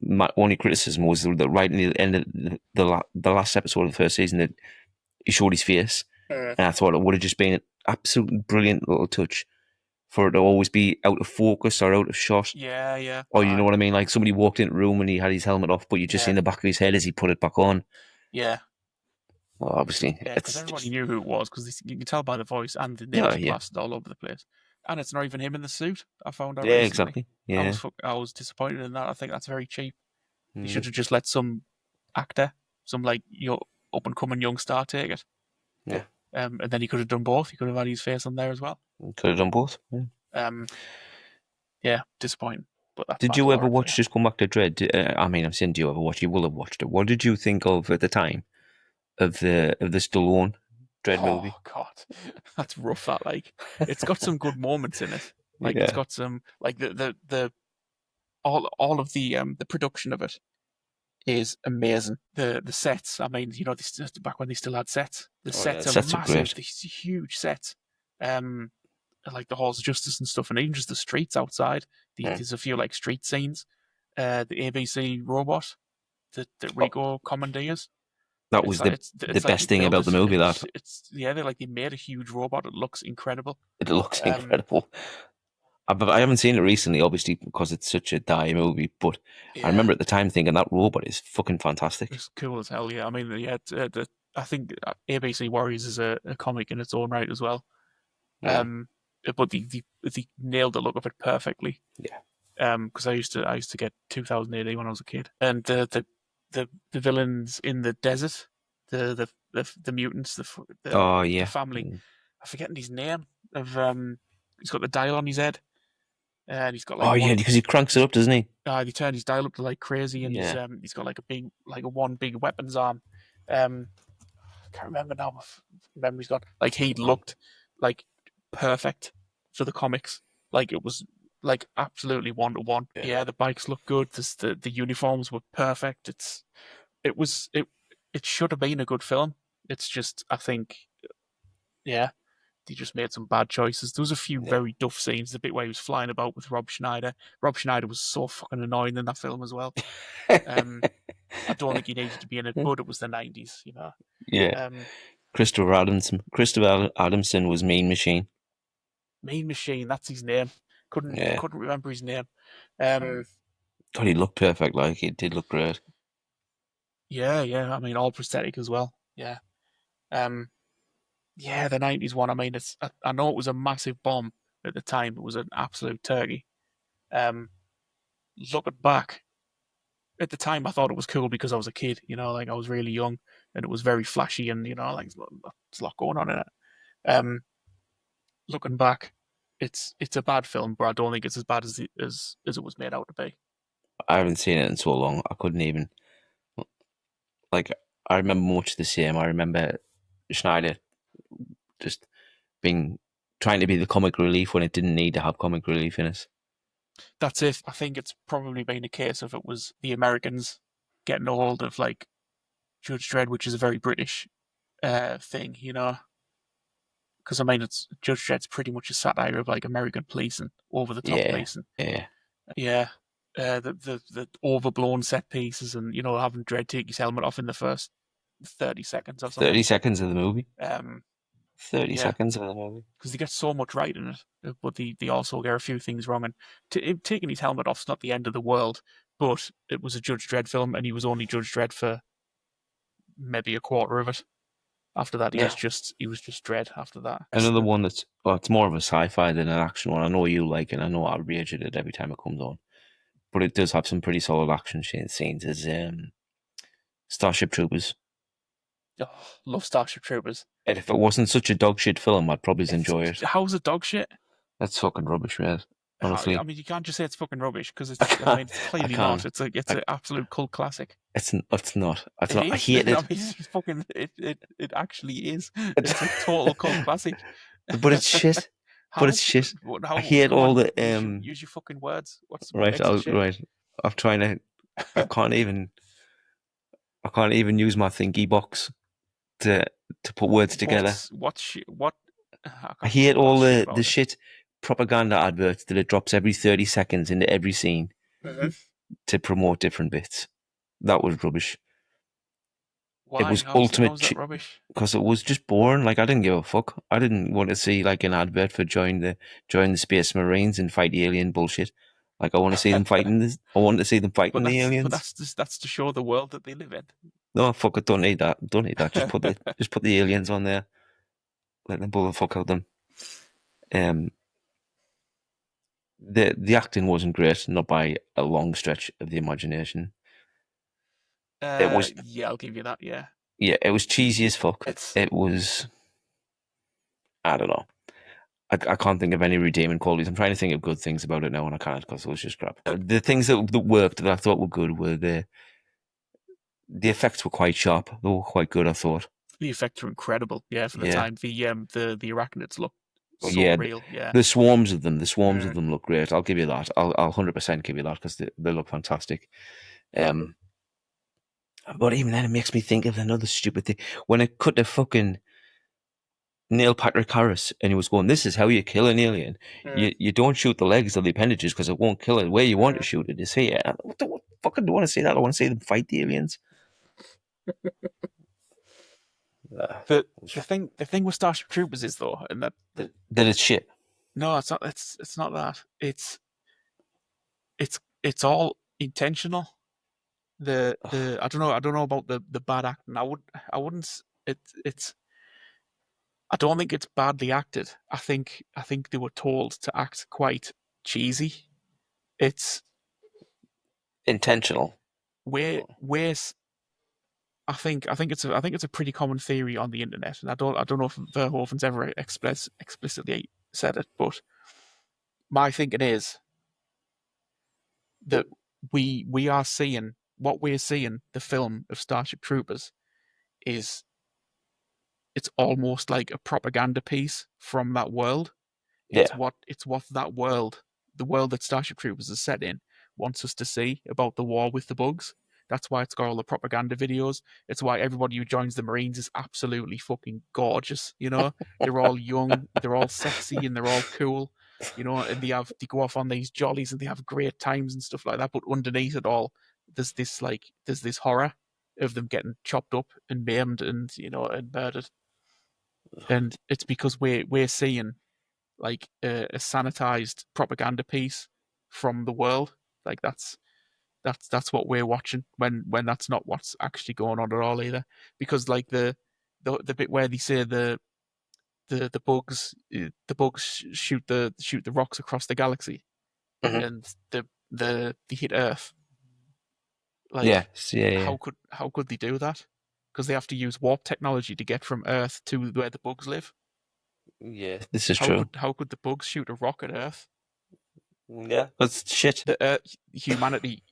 My only criticism was that right in the end of the last episode of the first season that he showed his face, and I thought it would have just been an absolutely brilliant little touch for it to always be out of focus or out of shot. Yeah, yeah. Or you know what I mean? Like somebody walked into the room and he had his helmet off, but you just Yeah. seen the back of his head as he put it back on. Yeah. Well, obviously, Yeah, because it's everybody just, knew who it was, because you can tell by the voice, and the yeah, names are yeah, plastered all over the place. And it's not even him in the suit. I found out yeah, recently. exactly, yeah. I was disappointed in that. I think that's very cheap. You Mm, should have just let some actor, some like your up and coming young star take it. yeah. And then he could have done both. He could have had his face on there as well. Could have done both. Yeah. Um, yeah, disappointing. But that's Did you ever Mandalorian for you. watch Just Come Back to Dread? I mean, I'm saying, do you ever watch? You will have watched it. What did you think of at the time of the Stallone Dread movie? Oh God, that's rough. That like, it's got some good moments in it. Like it's Yeah. got some like the all of the production of it is amazing. The sets, I mean, this back when they still had sets. The Oh yeah, sets the are sets are massive. great. These huge sets. Um, like the halls of justice and stuff, and even just the streets outside. Mm. There's a few like street scenes. The ABC robot that Oh, Rico commandeers. that It's was like the it's like they best thing build about the it. movie. That It's yeah, they made a huge robot. It looks incredible. it looks Um, incredible. I haven't seen it recently, obviously, because it's such a die movie. But I yeah, remember at the time thinking that robot is fucking fantastic. it's cool as hell. Yeah, I mean, yeah, I think ABC Warriors is a comic in its own right as well. Mm. But they nailed the look of it perfectly. Yeah. Because I used to get 2000 AD when I was a kid, and the villains in the desert, the mutants, Oh the yeah. family. Mm. I'm forgetting his name. Of he's got the dial on his head, and he's got like Oh yeah, one. because he cranks it up, doesn't he? They turn his dial up to like crazy, and Yeah. he's got like a one big weapons arm. Um, I can't remember now. My memory's gone. Like he looked like perfect for the comics. Like it was like absolutely 1-to-1. Yeah. Yeah, the bikes look good. The uniforms were perfect. It was it should have been a good film. It's just I think yeah, they just made some bad choices. There was a few Yeah. very duff scenes. The bit where he was flying about with Rob Schneider. Rob Schneider was so fucking annoying in that film as well. I don't think he needed to be in it, but it was the 90s, you know. Yeah. Um, Christopher Adamson was Mean Machine. Mean Machine, that's his name. Yeah. Couldn't remember his name. Um, God, he looked perfect. Like he did look great. yeah, yeah. I mean, all prosthetic as well. Yeah. Um, yeah, the 90s one. I mean, I know it was a massive bomb at the time. It was an absolute turkey. Um, looking back, at the time, I thought it was cool because I was a kid. Like I was really young, and it was very flashy, and like there's a lot going on in it. Um, looking back, it's a bad film, but I don't think it's as bad as it was made out to be. I haven't seen it in so long. I couldn't even like. I remember much the same. I remember Schneider just being trying to be the comic relief when it didn't need to have comic relief in it. That's it. I think it's probably been a case of it was the Americans getting a hold of like Judge Dredd, which is a very British thing, because I mean, it's Judge Dredd's pretty much a satire of like American policing, over the top Yeah, policing. yeah. Yeah, the overblown set pieces, and having Dredd take his helmet off in the first 30 seconds or something. 30 seconds of the movie. Um, 30 yeah, seconds of the movie. because they get so much right in it, but they also get a few things wrong. And taking his helmet off is not the end of the world, but it was a Judge Dredd film, and he was only Judge Dredd for maybe a quarter of it. After that, Yeah. he was just Dredd. After that, Another one that's it's more of a sci-fi than an action one. I know you like it. I know I rage at it every time it comes on, but it does have some pretty solid action scenes. Is Starship Troopers. oh, love Starship Troopers. And if it wasn't such a dog shit film, I'd probably enjoy it. How's it dog shit? That's fucking rubbish, man. Honestly, I mean, you can't just say it's fucking rubbish because I it's. can't. I mean, it's I clearly can't. not. It's an absolute cult classic. It's not. It's not. It I is. hate I it. mean, it's fucking. It actually is. It's a total cult classic. But it's shit. But How? it's shit. How? I hate Come all on. the Use your fucking words. What right. makes it shit? Right. I'm trying to. I can't even. I can't even use my thingy box to to put words together. What? I I can't hate remember all shit the about it. shit propaganda adverts that it drops every 30 seconds into every scene to promote different bits. That was rubbish. It Why? was ultimate How's that rubbish? because it was just boring. Like, I didn't give a fuck. I didn't want to see like an advert for join the Space Marines and fight alien bullshit. Like, I want to see them fighting this. I want to see them fighting the aliens. That's to show the world that they live in. No, fuck it. Don't need that. Don't need that. Just put the aliens on there. Let them blow the fuck out of them. Um, the acting wasn't great, not by a long stretch of the imagination. It was Yeah, I'll give you that. Yeah, it was cheesy as fuck. it's It was, I don't know. I can't think of any redeeming qualities. I'm trying to think of good things about it now, and I can't because it was just crap. The things that worked that I thought were good were the effects were quite sharp. They were quite good, I thought. the effects are incredible. Yeah, for the Yeah, time, the arachnids look so yeah. real. Yeah, The swarms of them look great. I'll give you that. I'll 100% give you that because they look fantastic. But even then, it makes me think of another stupid thing when it cut to fucking Neil Patrick Harris, and he was going, "This is how you kill an alien. You don't shoot the legs or the appendages because it won't kill it. Where you want to shoot it is here." What fucking do I want to see that? I want to see them fight the aliens. the thing with Starship Troopers is though, and That it's shit. no, it's not. It's not that. It's all intentional. The I don't know about the bad acting. I wouldn't. It's I don't think it's badly acted. I think they were told to act quite cheesy. It's Intentional. where I think it's a pretty common theory on the internet, and I don't know if Verhoeven's ever explicitly said it, but my thinking is that we are seeing what we're seeing the film of Starship Troopers is it's almost like a propaganda piece from that world. Yeah. It's what that world, the world that Starship Troopers is set in, wants us to see about the war with the bugs. That's why it's got all the propaganda videos. It's why everybody who joins the Marines is absolutely fucking gorgeous. You know, they're all young, they're all sexy, and they're all cool. You know, and they go off on these jollies and they have great times and stuff like that. But underneath it all, there's this horror of them getting chopped up and maimed and and murdered. And it's because we're seeing like a sanitized propaganda piece from the world. Like that's what we're watching when that's not what's actually going on at all either. Because like the bit where they say the bugs shoot the rocks across the galaxy Mhm. and they hit Earth. Like Yes. Yeah. how could they do that? Because they have to use warp technology to get from Earth to where the bugs live. Yeah. This is true. How could the bugs shoot a rock at Earth? Yeah. That's shit. The humanity,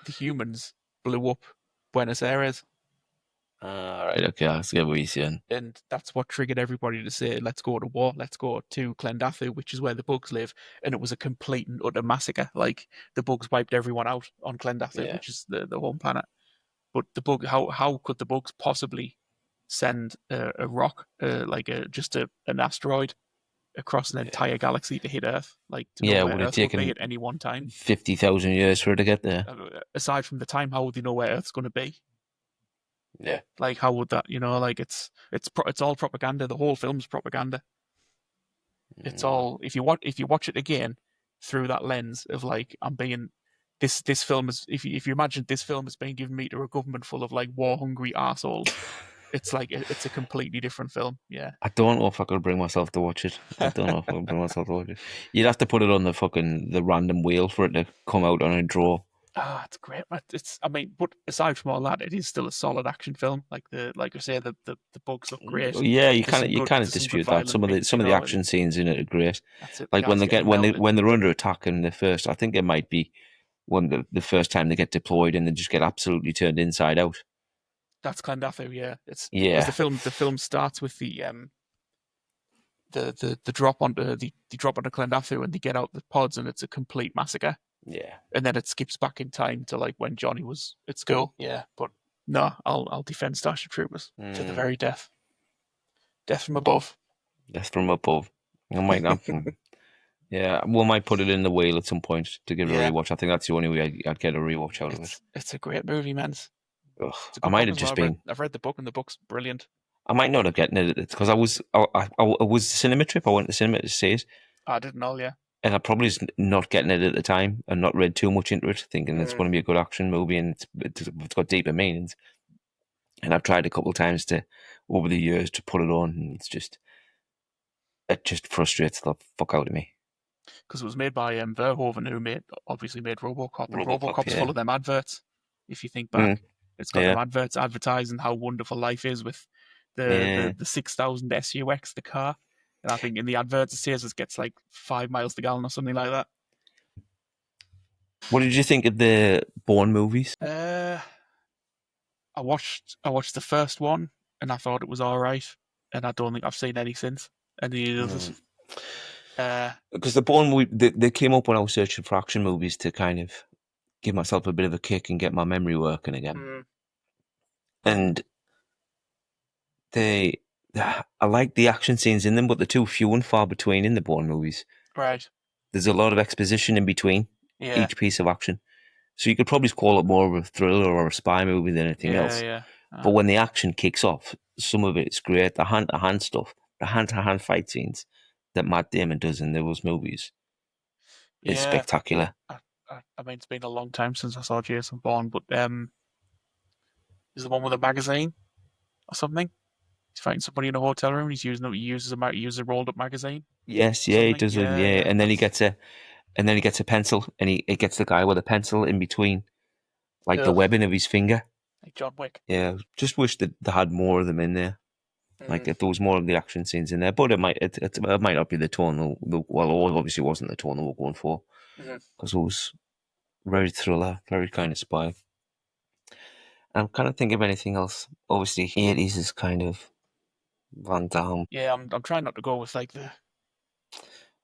the humans blew up Buenos Aires, All right. Okay. I'll get what you're saying. and that's what triggered everybody to say, "Let's go to war. Let's go to Clendathu, which is where the bugs live." And it was a complete and utter massacre. Like the bugs wiped everyone out on Clendathu, Yeah. which is the home planet. But how could the bugs possibly send a rock, an asteroid across an Yeah. entire galaxy to hit Earth, like to know Yeah. where Would have Earth would be taken at any one time? 50,000 years for it to get there. Aside from the time, how would they know where Earth's going to be? Yeah. Like, how would that? Like it's all propaganda. The whole film's propaganda. It's all if you watch it again through that lens of like I'm being this film is if you imagine this film is being given me to a government full of like war hungry assholes, it's like it's a completely different film. Yeah. I don't know if I could bring myself to watch it. I don't know if I could bring myself to watch it. You'd have to put it on the random wheel for it to come out on a draw. Ah, it's great. It's I mean, but aside from all that, it is still a solid action film. Like I say, the bugs look great. Yeah, There's you can't some good dispute that. violent bits, Some of the action scenes in it are great. that's it. The Like when guys they getting melted. when they're under attack in the first, I think it might be when the first time they get deployed and they just get absolutely turned inside out. That's Clondathu, yeah. It's because Yeah, the film starts with the drop onto the drop onto Clondathu and they get out the pods and it's a complete massacre. yeah. And then it skips back in time to like when Johnny was at school. Yeah, but no, I'll defend Starship Troopers to the very death. Death from Above. Death from Above. I might not. Yeah, we might put it in the wheel at some point to give it a Yeah, rewatch. I think that's the only way I'd get a rewatch out of it. it's a great movie, man. Ugh, It's a I good might book have as well. just been. I've read the book, and the book's brilliant. I might not have gotten it because I was the cinema trip. I went to the cinema to see it, I didn't know, yeah. and I probably was not getting it at the time and not read too much into it, thinking it's going to be a good action movie and it's got deeper meanings. And I've tried a couple of times to over the years to put it on, and it just frustrates the fuck out of me. Because it was made by Verhoeven, who obviously made RoboCop, and RoboCop, RoboCop's yeah, full of them adverts. If you think mm, back, it's got them yeah, adverts advertising how wonderful life is with yeah. the 6,000 SUX, the car. And I think in the adverts it says it gets like 5 miles to gallon or something like that. What did you think of the Bourne movies? Uh, I watched the first one and I thought it was all right, and I don't think I've seen any since any of the others. Because the Bourne movie, they came up when I was searching for action movies to kind of give myself a bit of a kick and get my memory working again. Mm, And they, I like the action scenes in them, but they're too few and far between in the Bourne movies. right. There's a lot of exposition in between Yeah. each piece of action. So you could probably call it more of a thriller or a spy movie than anything Yeah. else. Yeah. But when the action kicks off, some of it's great. The hand-to-hand stuff, the hand-to-hand fight scenes that Matt Damon does in those movies is Yeah. spectacular. I mean, it's been a long time since I saw Jason Bourne, but is the one with a magazine or something? He's fighting somebody in a hotel room. He uses a rolled up magazine Yes, or yeah, he something. does. Yeah, Yeah, yeah. and then he That's gets a pencil, and he gets the guy with a pencil in between, like the ugh, webbing of his finger. like John Wick. Yeah, just wish that they had more of them in there. Like Mm, if there was more of the action scenes in there, but it might not be the tone. Well, it obviously wasn't the tone that we're going for mhm. because it was very thriller, very kind of spy. I'm kind of thinking of anything else. Obviously, 80s is kind of Van Damme. Yeah, I'm trying not to go with like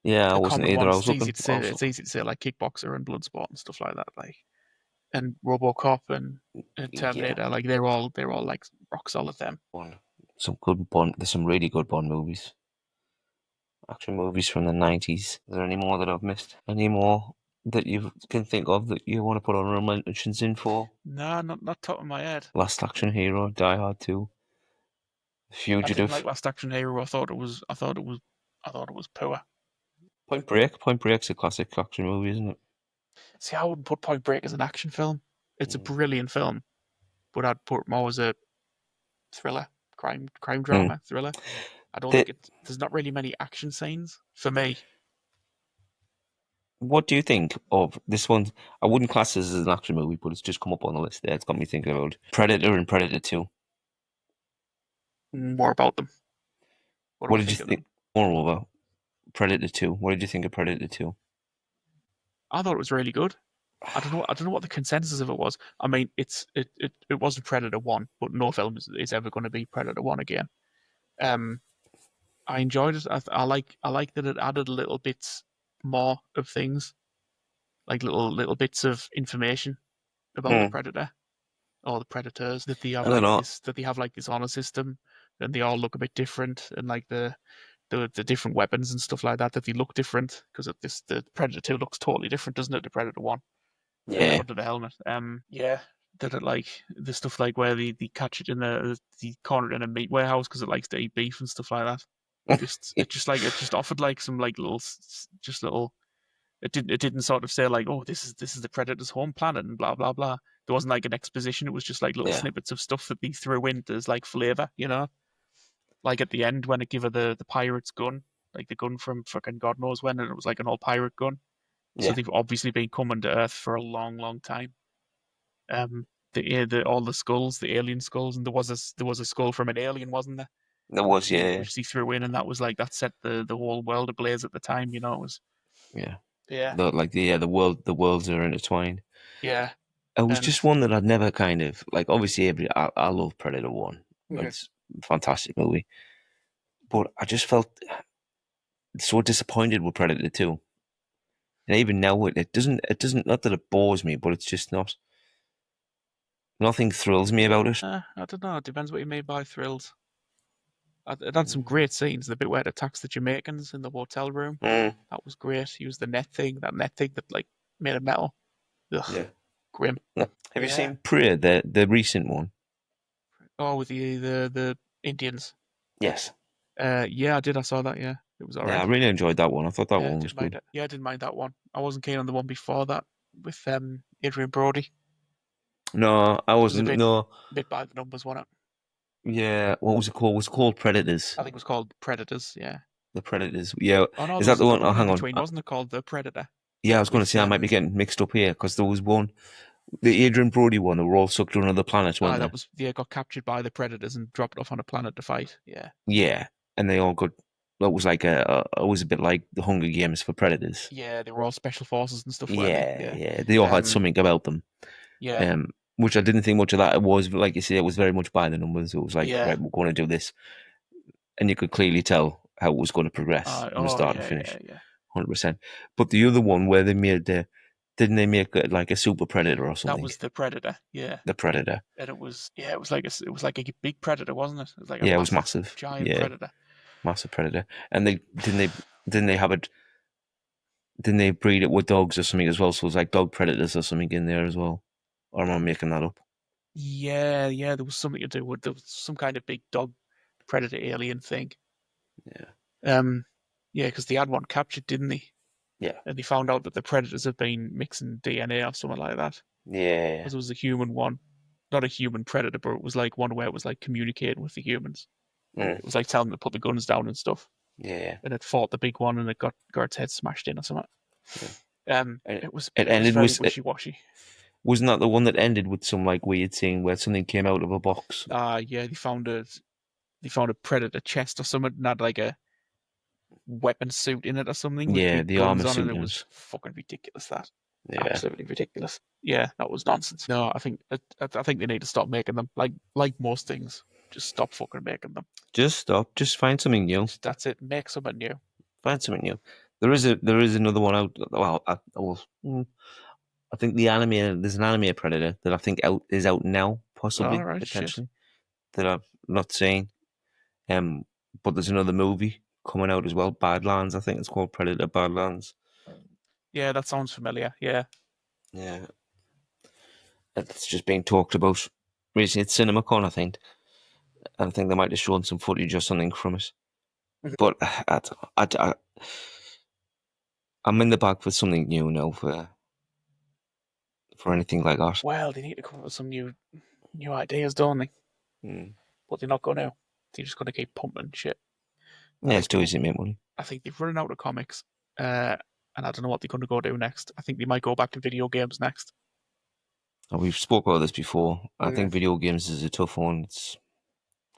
Yeah, I the wasn't common either. ones. It's easy to I say. was It's looking. easy to say like Kickboxer and Bloodsport and stuff like that. Like and RoboCop and Yeah, Terminator. Like they're all like rock solid. Them. some good Bond. There's some really good Bond movies, action movies from the 90s. Is there any more that I've missed? Any more that you can think of that you want to put honorable mentions in for? No, not top of my head. Last Action Hero, Die Hard 2, I didn't like Fugitive, Last Action Hero. I thought it was poor. Point Break. Point Break's a classic action movie, isn't it? See, I wouldn't put Point Break as an action film. It's a Mm. brilliant film, but I'd put more as a thriller, crime Mm. drama thriller. I don't think The, there's not really many action scenes for me. what do you think of this one? I wouldn't class this as an action movie, but it's just come up on the list there. It's got me thinking about Predator and Predator 2. More about them. What do What I did you think of them? think? Moreover, Predator 2. What did you think of Predator 2? I thought it was really good. I don't know what the consensus of it was. I mean, it wasn't Predator One, but no film is ever going to be Predator One again. Um, I enjoyed it. I like that it added little bits more of things, like little bits of information about the Mm. predator or the predators, that they have I don't like know. this honor system, and they all look a bit different, and like the different weapons and stuff like that they look different, because the Predator 2 looks totally different, doesn't it? The Predator 1 Yeah, under the helmet. Yeah, that it like the stuff like where they catch it in the corner in a meat warehouse because it likes to eat beef and stuff like that. It just offered like some like just little. It didn't sort of say like, oh, this is the Predator's home planet and blah blah blah. There wasn't like an exposition. It was just like little yeah, snippets of stuff that they threw in as like flavor, like at the end when it gave her the pirate's gun, like the gun from fucking God knows when, and it was like an old pirate gun. So yeah. they've obviously been coming to Earth for a long, long time. All the skulls, the alien skulls, and there was a skull from an alien, wasn't there? There Which was, he yeah, which he threw in, and that set the whole world ablaze at the time. It was yeah. yeah, The worlds are intertwined. yeah, It was and just one that I'd never kind of like. Obviously, I love Predator 1. mhm. It's a fantastic movie, but I just felt so disappointed with Predator 2. And even now, it doesn't. Not that it bores me, but it's just not. Nothing thrills me about it. I don't know. It depends what you mean by thrills. It had some great scenes. The bit where it attacks the Jamaicans in the hotel room, Mm, that was great. He used the net thing that like made of metal. Ugh, yeah. grim. No. Have you Yeah. seen Prayer, the recent one? Oh, with the Indians. Yes. Yeah, I did. I saw that. Yeah, it was all Yeah, I right. really enjoyed that one. I thought that Yeah, one was didn't mind good. it. Yeah, I didn't mind that one. I wasn't keen on the one before that with Adrian Brody. No, I It was a wasn't. bit No. by the numbers, wasn't it? Yeah, what was it called? It was called Predators. I think it was called Predators. Yeah. The Predators. Yeah. Oh no, Is there that was the one? another Oh, one in hang on. between, wasn't it? Called The Predator Yeah, I was going to with say I might be getting mixed up here because there was one, the Adrian Brody one. They were all sucked to another planet, weren't that they? was got captured by the Predators and dropped off on a planet to fight. Yeah. Yeah, and they all got. That was like it was a bit like the Hunger Games for Predators. Yeah, they were all special forces and stuff, weren't they? Yeah, Yeah. yeah, they all had Um. something about them. Yeah. Which I didn't think much of that. It was like you say, it was very much by the numbers. It was like, Yeah. right, we're going to do this, and you could clearly tell how it was going to progress from the Oh start to yeah, finish, yeah, yeah. 100%. But the other one where they made didn't they make it like a super predator or That something? was the Predator. Yeah. The predator. And it was like a big predator, wasn't it? It was like a Yeah, it was massive massive. giant Yeah, predator. massive predator. And didn't they have it? Didn't they breed it with dogs or something as well? So it was like dog predators or something in there as well. Or am I making that up? Yeah, yeah, there was something to do with there was some kind of big dog predator alien thing. Yeah, Um, yeah, because they had one captured, didn't they? yeah, And they found out that the predators have been mixing DNA or something like that. yeah. Because it was a human one, not a human predator, but it was like one where it was like communicating with the humans. Mm, It was like telling them to put the guns down and stuff. yeah, And it fought the big one, and it got its head smashed in or something. yeah. And it It was ended very with wishy washy. wasn't that the one that ended with some like weird scene where something came out of a box? Yeah, they found a predator chest or something and had like a weapon suit in it or something with Yeah, big the guns armor on it. suit It in was it. fucking ridiculous. That Yeah, absolutely ridiculous. Yeah, that was nonsense. No, I think they need to stop making them. Like most things, just stop fucking making them. just stop. Just find something new. That's it. Make something new. Find something new. There is another one out. Well, I think there's an anime Predator that I think is out now, All possibly right, shit. potentially, that I've not seen. Um, but there's another movie coming out as well, Badlands. I think it's called Predator Badlands. Yeah, that sounds familiar. Yeah. Yeah, it's just being talked about recently at CinemaCon. I think they might have shown some footage or something from it. But I'm in the bag for something new now for anything like that. Well, they need to come up with some new ideas, don't they? Mm. But they're not going to. They're just going to keep pumping shit. Yeah, it's too easy to make money. I think they've run out of comics, and I don't know what they're going to go do next. I think they might go back to video games next. And we've spoke about this before. I Mm. think video games is a tough one.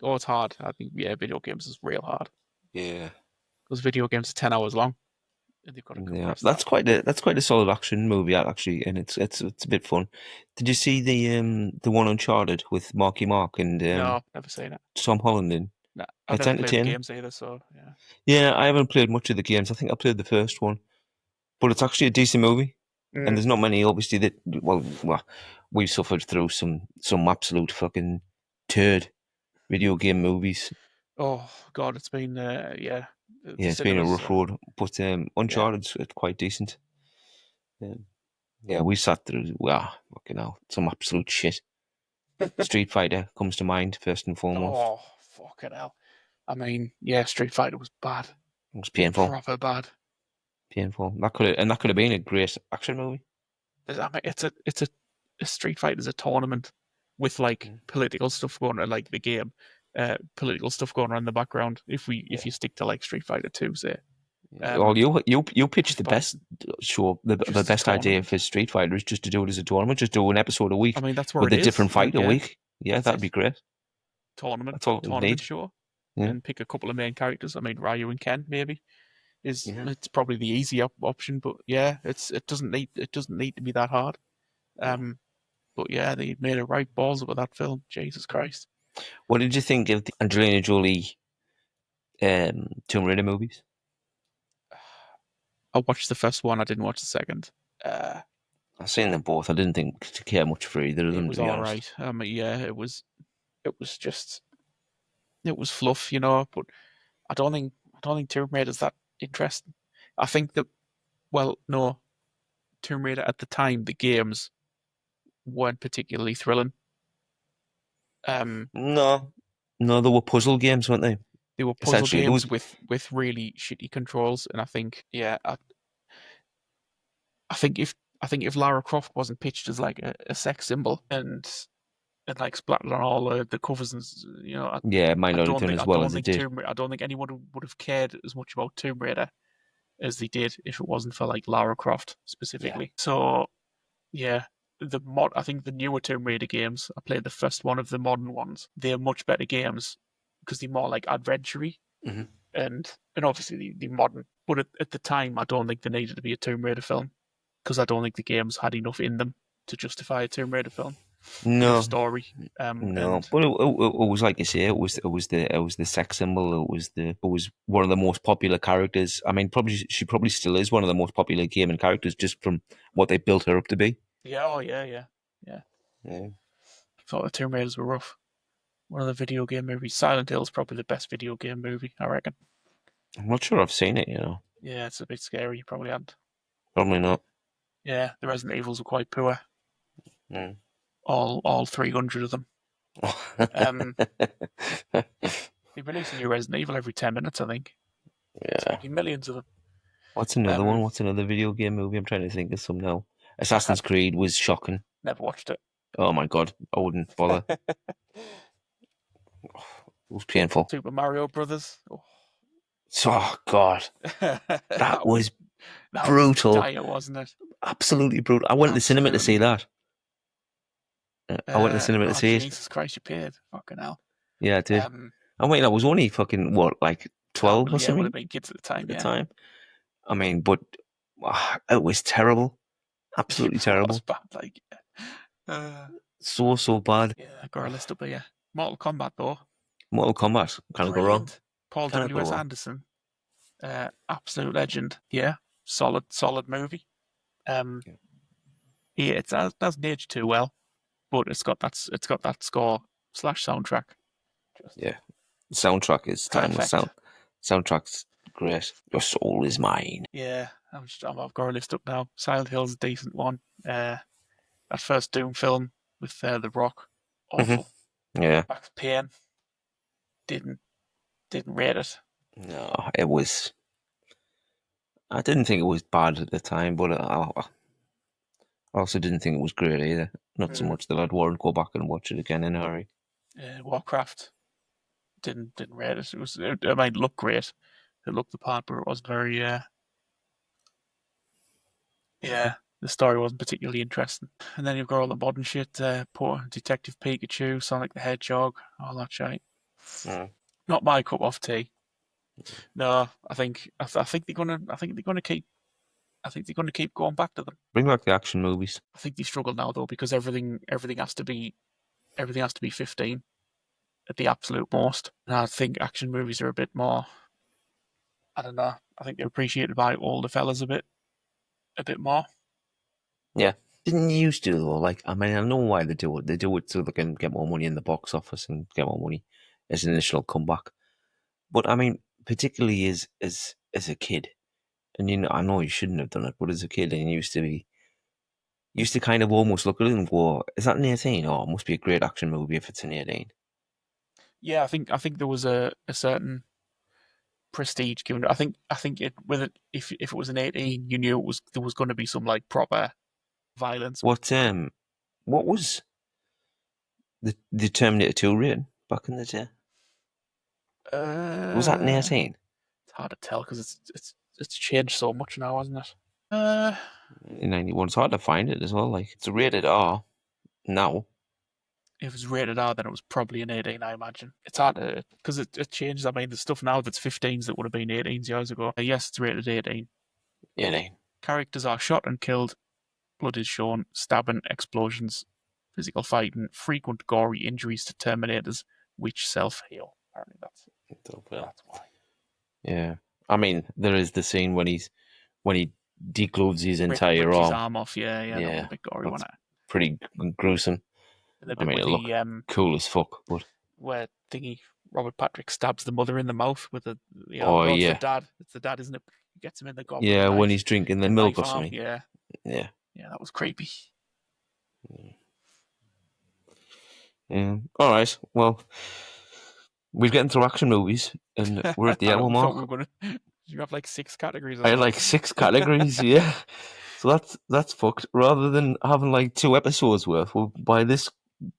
Oh, it's hard. I think video games is real hard Yeah, because video games are 10 hours long, and they've got to yeah. compress that. That's quite a solid action movie actually, and it's a bit fun. Did you see the one Uncharted with Marky Mark and No, never seen it. Tom Holland in? No, I've It's never played the entertaining. games either. So yeah. Yeah, I haven't played much of the games. I think I played the first one, but it's actually a decent movie. And Mm. there's not many, obviously, that well, we've suffered through some absolute fucking turd video game movies. Oh God, it's been yeah. The Yeah, it's been a cinemas. rough road, but Yeah. Uncharted's it's quite decent. Yeah, we sat through, well, fucking hell, some absolute shit. Street Fighter comes to mind first and foremost. Oh fucking hell. I mean, yeah, Street Fighter was bad, It was painful, proper bad. painful. That could have been a great action movie. I mean, a Street Fighter is a tournament with like Mm. political stuff going on, like the game, political stuff going on in the background. If Yeah. you stick to like Street Fighter Two, say, Well, you pitched with the boxing, best show, the just a best idea tournament. for Street Fighter is just to do it as a tournament, just do an episode a I week mean, that's where with it a is. different fight Like, a yeah, week. Yeah, that's that'd be it. great. Tournament, That's all it would tournament need. show, Yeah, and pick a couple of main characters. I mean, Ryu and Ken maybe yeah. it's probably the easy option, but yeah, it doesn't need to be that hard. No. Um, but yeah, they made it right balls with that film. Jesus Christ. What did you think of the Angelina Jolie Tomb Raider movies? I watched the first one. I didn't watch the second. Uh, I've seen them both. I didn't think to care much for either of it them, was to be all honest. right. Yeah, it was just it was fluff, but I don't think Tomb Raider's that interesting. I think that well, no, Tomb Raider at the time, the games weren't particularly thrilling. Um, No, no, they were puzzle games, weren't they? they were puzzle Essentially, games with really shitty controls, and I think yeah, I think if Lara Croft wasn't pitched as like a sex symbol and like splattered on all the covers and yeah, it might I not have don't done think as I well don't as it think did. I don't think anyone would have cared as much about Tomb Raider as they did if it wasn't for like Lara Croft Yeah. specifically. So yeah, I think the newer Tomb Raider games. I played the first one of the modern ones. They're much better games because they're more like adventure Hmm. and obviously the modern. But at the time, I don't think there needed to be a Tomb Raider film because I don't think the games had enough in them to justify a Tomb Raider film. Enough No, story, no, and but it was like you say, it was the sex symbol. It was one of the most popular characters. I mean, probably she probably still is one of the most popular gaming characters just from what they built her up to be. yeah, oh yeah. Yeah. Thought the Tomb Raiders were rough. One of the video game movies. Silent Hill is probably the best video game movie, I reckon. I'm not sure I've seen it. Yeah, it's a bit scary. You probably hadn't. Probably not. Yeah, the Resident Evils were quite poor. Mm. All 300 of them. Um, they release a new Resident Evil every 10 minutes, I think. It's Yeah. maybe millions of them. What's another one? Um, What's another video game movie? I'm trying to think of some now. Assassin's I've Creed was shocking. never watched it. Oh my god, I wouldn't bother. It was painful. Super Mario Brothers. Oh. Oh god, that was that was brutal. dire, wasn't it? Absolutely brutal. I went to the cinema to see Absolutely. that. I went to the cinema to Oh see it. Jesus Christ, you paid. Fucking hell. Yeah, I did. Um, I mean, I was only fucking what, like 12 or yeah, would have something been kids at the at time. the Yeah, time. I mean, but it was terrible. Absolutely it was terrible. bad. Like, uh, So bad. yeah, I got a list up here. Mortal Kombat though, Mortal Kombat. Can't go wrong. brilliant. Paul Cannot W go S wrong. Anderson, absolute legend. Yeah, solid movie. Um, Yeah. yeah, it doesn't age too well, but it's got that score / soundtrack. Just Yeah. The soundtrack is timeless. perfect. Soundtrack's great. Your soul is mine. Yeah, I've got a list up now. Silent Hill's a decent one. That first Doom film with The Rock, Hmm. awful. Yeah. Max Payne didn't rate it. No, it was. I didn't think it was bad at the time, but I also didn't think it was great either. Not so Mm. much that I'd want to go back and watch it again in a hurry. Warcraft didn't rate it. It might look great. It looked the part, but it wasn't very. Yeah, the story wasn't particularly interesting. And then you've got all the modern shit. Poor Detective Pikachu, Sonic the Hedgehog, all that shit. Mm. Not my cup of tea. No, I think they're gonna keep. I think they're gonna keep going back to them. Bring back the action movies. I think they struggle now though because everything has to be 15 at the absolute most. And I think action movies are a bit more. I don't know. I think they're appreciated by older fellas a bit more. Yeah. Didn't used to though. Like, I mean, I know why they do it. They do it so they can get more money in the box office and get more money as an initial comeback. But I mean, particularly as a kid, and I know you shouldn't have done it, but as a kid, and you used to kind of almost look at it and go, "Is that an 18? Oh, it must be a great action movie if it's an 18." Yeah, I think there was a certain prestige given. I think it with it if it was an 18, you knew there was going to be some like proper violence. What was the Terminator 2 rating back in the day? Was that an Uh, 18? it's hard to tell because it's changed so much now, hasn't it? In 91, it's hard to find it as well. Like, it's a rated R now. If it was rated R, then it was probably an 18, I imagine. It's hard to because it changes. I mean, there's stuff now that's 15s that would have been 18s years ago. Yes, it's rated 18. 18. Characters are shot and killed. Blood is shown. Stabbing, explosions, physical fighting, frequent gory injuries to Terminators, which self-heal. Apparently, that's why. Yeah. I mean, there is the scene when he declothes his entire Rips his arm. arm off. Yeah, that was Yeah, a bit gory, that's wasn't it? pretty gruesome. And the I bit mean, with it looked cool as fuck, but where thingy Robert Patrick stabs the mother in the mouth with the Oh, no, it's the yeah. dad. It's the dad, isn't it? He gets him in the gob with Yeah, the when knife, he's drinking the the milk knife or arm. something. Yeah, Yeah. that was creepy. Yeah. All right. Well, we're getting through action movies, and we're at the I hour thought we mark. were gonna. You have like 6 categories. I had like 6 categories, yeah. So that's fucked. Rather than having like 2 episodes worth, by this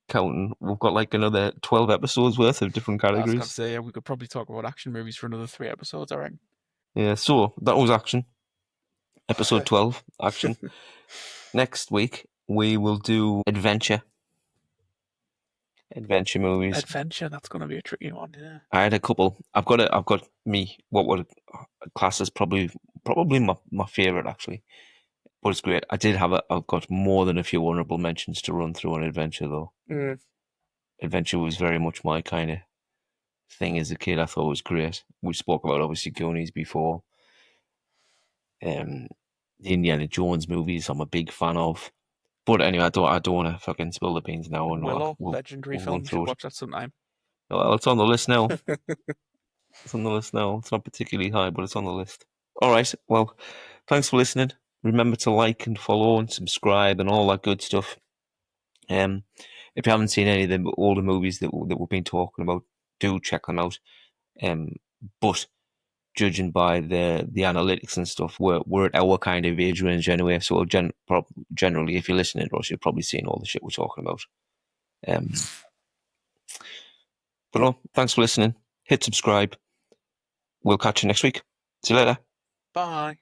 counting, we've got like another 12 episodes worth of different I was gonna categories. say, yeah, we could probably talk about action movies for another 3 episodes, I reckon. Yeah, so that was action. Episode 12, action. Next week, we will do adventure movies. Adventure, that's gonna be a tricky one, yeah. I had a couple. I've got me, what would class as probably my favourite, actually. But it's great. I've got more than a few honourable mentions to run through on adventure, though. Adventure was very much my kind of thing as a kid. I thought it was great. We spoke about, obviously, Goonies before. The Indiana Jones movies I'm a big fan of. But anyway, I don't want to fucking spill the beans now. And Willow, we'll legendary run film. You should through it. watch that sometime. Well, it's on the list now. It's on the list now. It's not particularly high, but it's on the list. All right. Well, thanks for listening. Remember to like and follow and subscribe and all that good stuff. If you haven't seen any of the older movies that we've been talking about, do check them out. But judging by the analytics and stuff, we're at our kind of age range anyway. So generally, if you're listening to us, you're probably seeing all the shit we're talking about. But no, thanks for listening. Hit subscribe. We'll catch you next week. See you later. Bye.